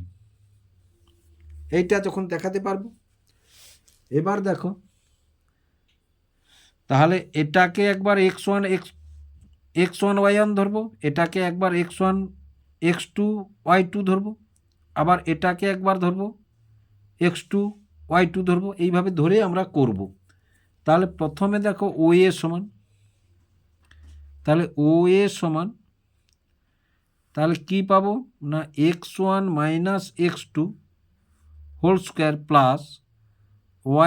S1: এইটা যখন দেখাতে পারবো। এবার দেখো তাহলে এটাকে একবার x1 y1 ধরবো, এটাকে একবার x1 x2 y2 ধরবো, আবার এটাকে একবার ধরবো x2 y2 ধরবো, এইভাবে ধরে আমরা করব। তাহলে প্রথমে দেখো ও এ সমান, তাহলে ও এ সমান তাহলে কি পাবো না x1 minus x2 whole square plus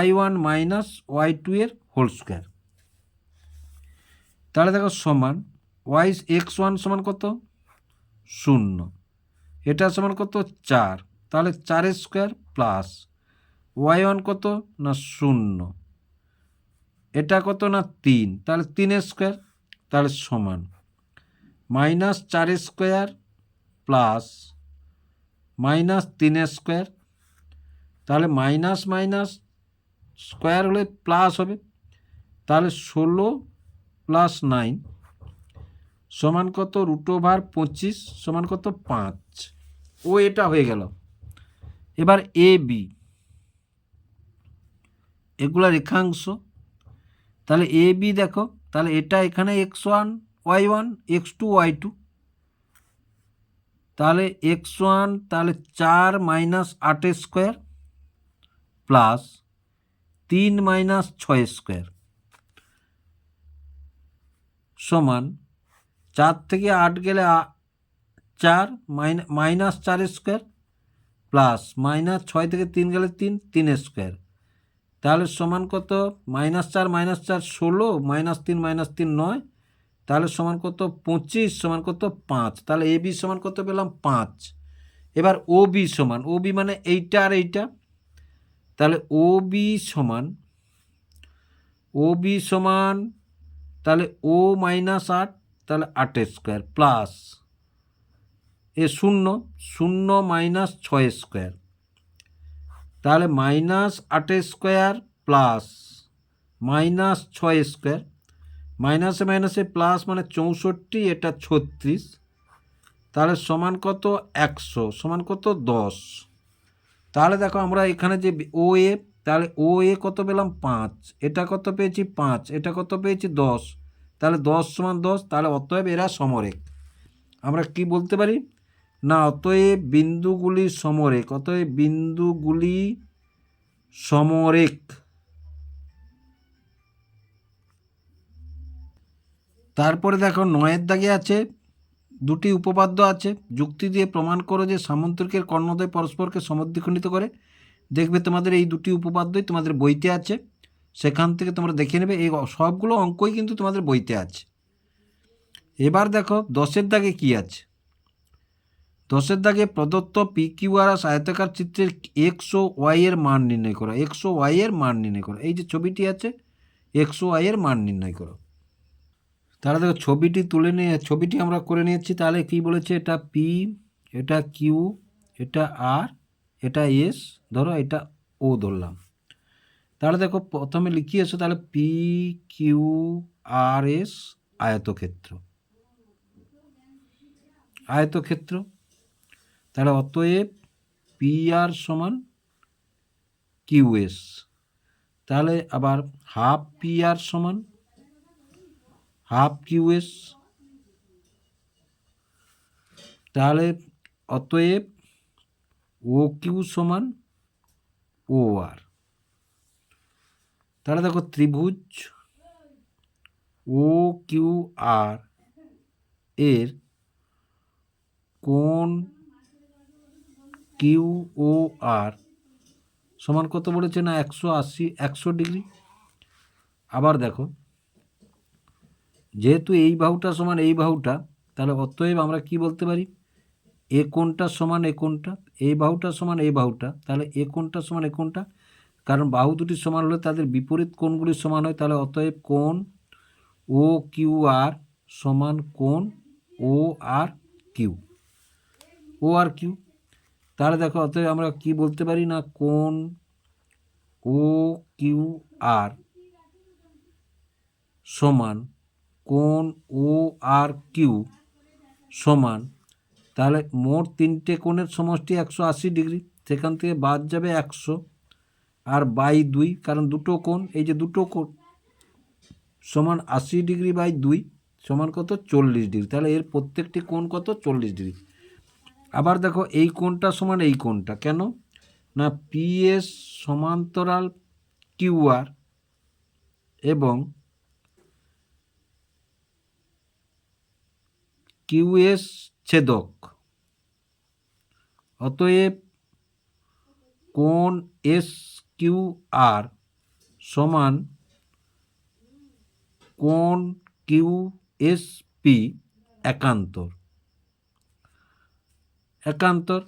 S1: y1 minus y2 এর হোল স্কোয়ার। তাহলে দেখো সমান x1 সমান কত 0, এটা সমান কত 4, তাহলে 4 স্কোয়ার প্লাস y1 কত না 0, এটা কত না 3, তাহলে 3 স্কোয়ার, তাহলে সমান minus 4 square plus minus 3 square, তাহলে মাইনাস মাইনাস স্কোয়ার হলে প্লাস হবে, তাহলে 16 প্লাস 9 সমান কত √25 সমান কত 5, ও এটা হয়ে গেল। এবার এ বি এগুলা রেখাংশ, তাহলে এ বি দেখো, তাহলে এটা এখানে x1 y1 x2 y2, তাহলে x1 তাহলে 4 minus 8 square plus 3 minus 6 square সমান 4 থেকে 8 গেলে 4 মাইনাস 4 স্কোয়ার প্লাস মাইনাস 6 থেকে 3 গেলে 3 স্কোয়ার, তাহলে সমান কত -4 -4 16 -3 9, তাহলে সমান কত 25 সমান কত 5, তাহলে এ বি সমান কত পেলাম 5। এবার ও বি সমান, ও বি মানে এইটা আর এইটা, তাহলে ও বি সমান তাহলে ও মাইনাস 8, তাহলে 8 স্কোয়ার প্লাস এ 0 মাইনাস 6 স্কোয়ার, তাহলে minus 8 square plus minus 6 square, মাইনাসে মাইনাসে প্লাস মানে 64, এটা 36, তাহলে সমান কত 100 সমান কত 10। তাহলে দেখো আমরা এখানে যে ও এ, তাহলে ও এ কত পেলাম 5, এটা কত পেয়েছি 5, এটা কত পেয়েছি 10, তাহলে 10 সমান 10, তাহলে অতএব এরা সমরেখ। আমরা কি বলতে পারি না অতএব বিন্দুগুলি সমরেখ, অতএব বিন্দুগুলি সমরেখ। তারপরে দেখো 9 দাগে আছে দুটি উপপাদ্য আছে, যুক্তি দিয়ে প্রমাণ করো যে সামন্তরিকের কর্ণদ্বয় পরস্পরকে সমদ্বিখণ্ডিত করে। দেখবে তোমাদের এই দুটি উপপাদ্যই তোমাদের বইতে আছে, সেখান থেকে তোমরা দেখে নেবে, এই সবগুলো অঙ্কই কিন্তু তোমাদের বইতে আছে। এবার দেখো 10 দাগে কি আছে। 10 দাগে প্রদত্ত পি কিউ আর এস আয়তাকার চিত্রের এক্স ও ওয়াই এর মান নির্ণয় করো, এক্স ও ওয়াই এর মান নির্ণয় করো। এই যে ছবিটি আছে এক্স ও ওয়াই এর মান নির্ণয় করো। তাহলে দেখো ছবিটি তুলে নিয়ে ছবিটি আমরা করে নিয়েছি। তাহলে কি বলেছে, এটা পি, এটা কিউ, এটা আর, এটা এস, ধরো এটা ও ধরলাম। তাহলে দেখো প্রথমে লিখি এসো, তাহলে পি কিউ আর এস আয়তক্ষেত্র, তাহলে অতএব পি আর সমান কিউ এস, তাহলে আবার হাফ পি আর সমান হাফ কিউ এস, তাহলে অতএব ও কিউ সমান ও আর। তাহলে দেখো ত্রিভুজ ও কিউ আর এর কোণ কিউ ও আর সমান কত বলেছে না 180 ডিগ্রি। আবার দেখো যেহেতু এই বাহুটা সমান এই বাহুটা, তাহলে অতএব আমরা কি বলতে পারি, এ কোণটা সমান এ কোণটা, এই বাহুটা সমান এই বাহুটা, তাহলে এ কোণটা সমান এ কোণটা, কারণ বাহু দুটি সমান হলে তাদের বিপরীত কোণগুলি সমান হয়। তাহলে অতএব কোণ ও কিউ আর সমান কোণ ও আর কিউ, ও আর কিউ। তাহলে দেখো অতএব আমরা কি বলতে পারি না, কোণ ও কিউ আর সমান কোণ ও আর কিউ সমান, তাহলে মোট তিনটে কোণের সমষ্টি 180 ডিগ্রি, সেখান থেকে বাদ যাবে 100 আর বাই 2, কারণ দুটো কোণ, এই যে দুটো কোণ সমান 80 ডিগ্রি বাই 2 সমান কত, 40 ডিগ্রি। তাহলে এর প্রত্যেকটি কোণ কত, 40 ডিগ্রি। আবার দেখো এই কোণটা সমান এই কোণটা, কেন না পিএস সমান্তরাল কিউআর এবং কিউএস ছেদক, অতএব কোণ এস কিউ আর সমান কোণ কিউ এস পি একান্তর, একান্তর।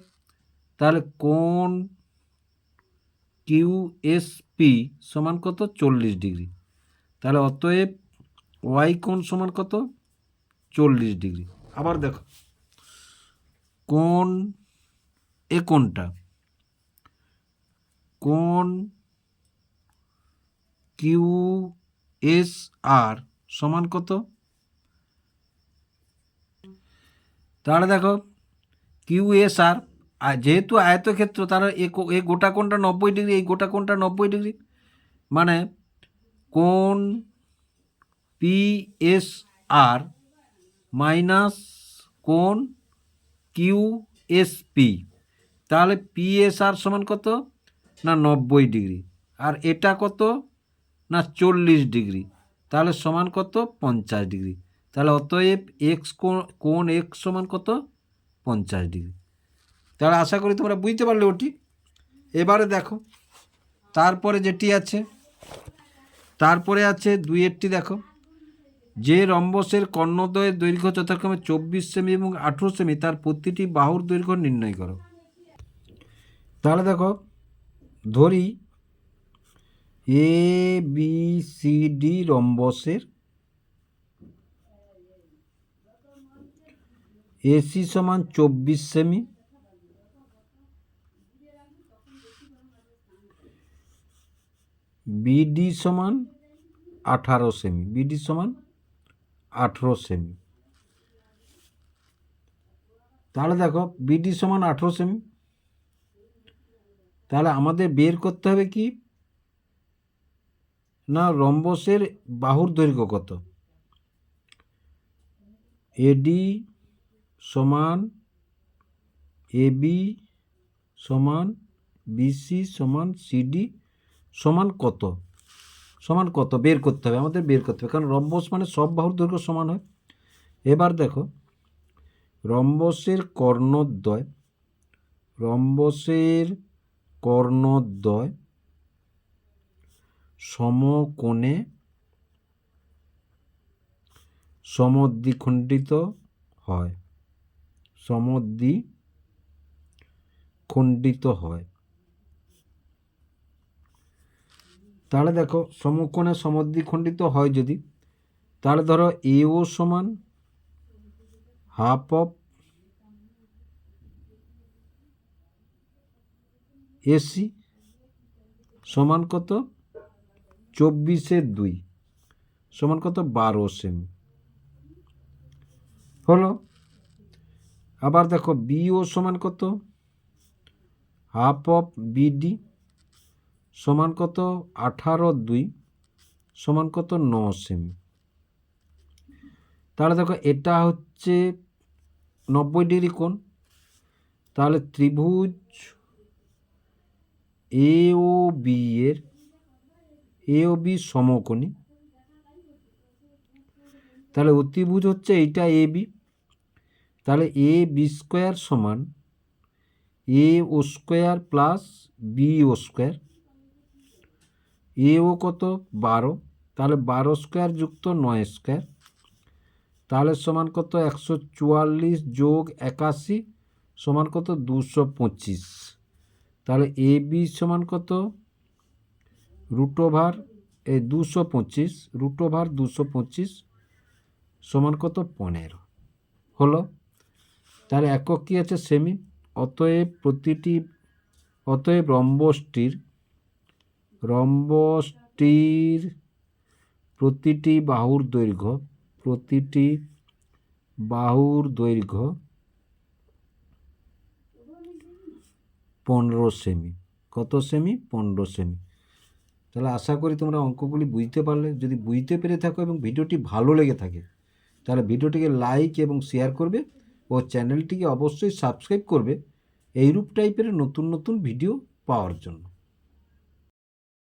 S1: তাহলে কোণ কিউ এস পি সমান কত, 40 ডিগ্রি। তাহলে অতএব ওয়াই কোণ সমান কত, 40 ডিগ্রি। আবার দেখো কোণ এ কোণটা, কোণ কিউ এস আর সমান কত, তাহলে দেখো কিউ এস আর যেহেতু আয়তক্ষেত্র, তাহলে এ গোটা কোণটা 90 ডিগ্রি, এই গোটা কোণটা 90 ডিগ্রি, মানে কোণ পি এস আর মাইনাস কোণ কিউ এস পি, তাহলে পি এস আর সমান কত না 90 ডিগ্রি, আর এটা কত না 40 ডিগ্রি, তাহলে সমান কত 50 ডিগ্রি। তাহলে অতএব এক্স কোণ এক্স সমান কত, 50 ডিগ্রি। তাহলে আশা করি তোমরা বুঝতে পারলে ওটি। এবারে দেখো তারপরে যেটি আছে, তারপরে আছে 2-এরটি দেখো, যে রম্বসের কর্ণদ্বয়ের দৈর্ঘ্য যথাক্রমে 24 সেমি এবং 18 সেমি, তার প্রতিটি বাহুর দৈর্ঘ্য নির্ণয় করো। তাহলে দেখো ধরি A B C D রম্বসের AC সমান 24 সেমি, বিডি সমান 18 সেমি, বিডি সমান 18 সেমি। তাহলে দেখো বিডি সমান 18 সেমি, তাহলে আমাদের বের করতে হবে কি না রম্বসের বাহুর দৈর্ঘ্য কত, এডি সমান এবি সমান বিসি সমান সিডি সমান কত, সমান কত বের করতে হবে, আমাদের বের করতে হবে, কারণ রম্বস মানে সব বাহুর দৈর্ঘ্য সমান হয়। এবার দেখো রম্বসের কর্ণদ্বয়, রম্বসের কর্ণদ্বয় সমকোণে সমদ্বিখণ্ডিত হয়, সমদ্বিখণ্ডিত হয়। তাহলে দেখো সমকোণে সমদ্বিখণ্ডিত হয় যদি, তাহলে ধরো এও সমান হাফ অফ এসি সমান কত 24/2 সমান কত 12 সেমি হলো। আবার দেখো বিও সমান কত হাফ অফ বিডি সমান কত 18/2 সমান কত 9 সেমি। তাহলে দেখো এটা হচ্ছে 90 ডিগ্রি কোণ, তাহলে ত্রিভুজ এ ও বি এর এ ও বি সমকোণী, তাহলে অতিভুজ হচ্ছে এইটা এ বি, তাহলে এ বি স্কোয়ার সমান এ ও স্কোয়ার প্লাস বি ও স্কোয়ার, এ ও কত 12, তাহলে 12 স্কোয়ার যুক্ত 9 স্কোয়ার, তাহলে সমান কত 144 যোগ 81 সমান কত 225, তাহলে এ বি সমান কত √2 225 সমান কত 15 হলো। তার একক কী আছে সেমি। অতএব রম্বসটির প্রতিটি বাহুর দৈর্ঘ্য 15 সেমি। কত সেমি? 15 সেমি। তাহলে আশা করি তোমরা অঙ্কগুলি বুঝতে পারলে। যদি বুঝতে পেরে থাকো এবং ভিডিওটি ভালো লেগে থাকে তাহলে ভিডিওটিকে লাইক এবং শেয়ার করবে ও চ্যানেলটিকে অবশ্যই সাবস্ক্রাইব করবে এইরূপ টাইপের নতুন নতুন ভিডিও পাওয়ার জন্য।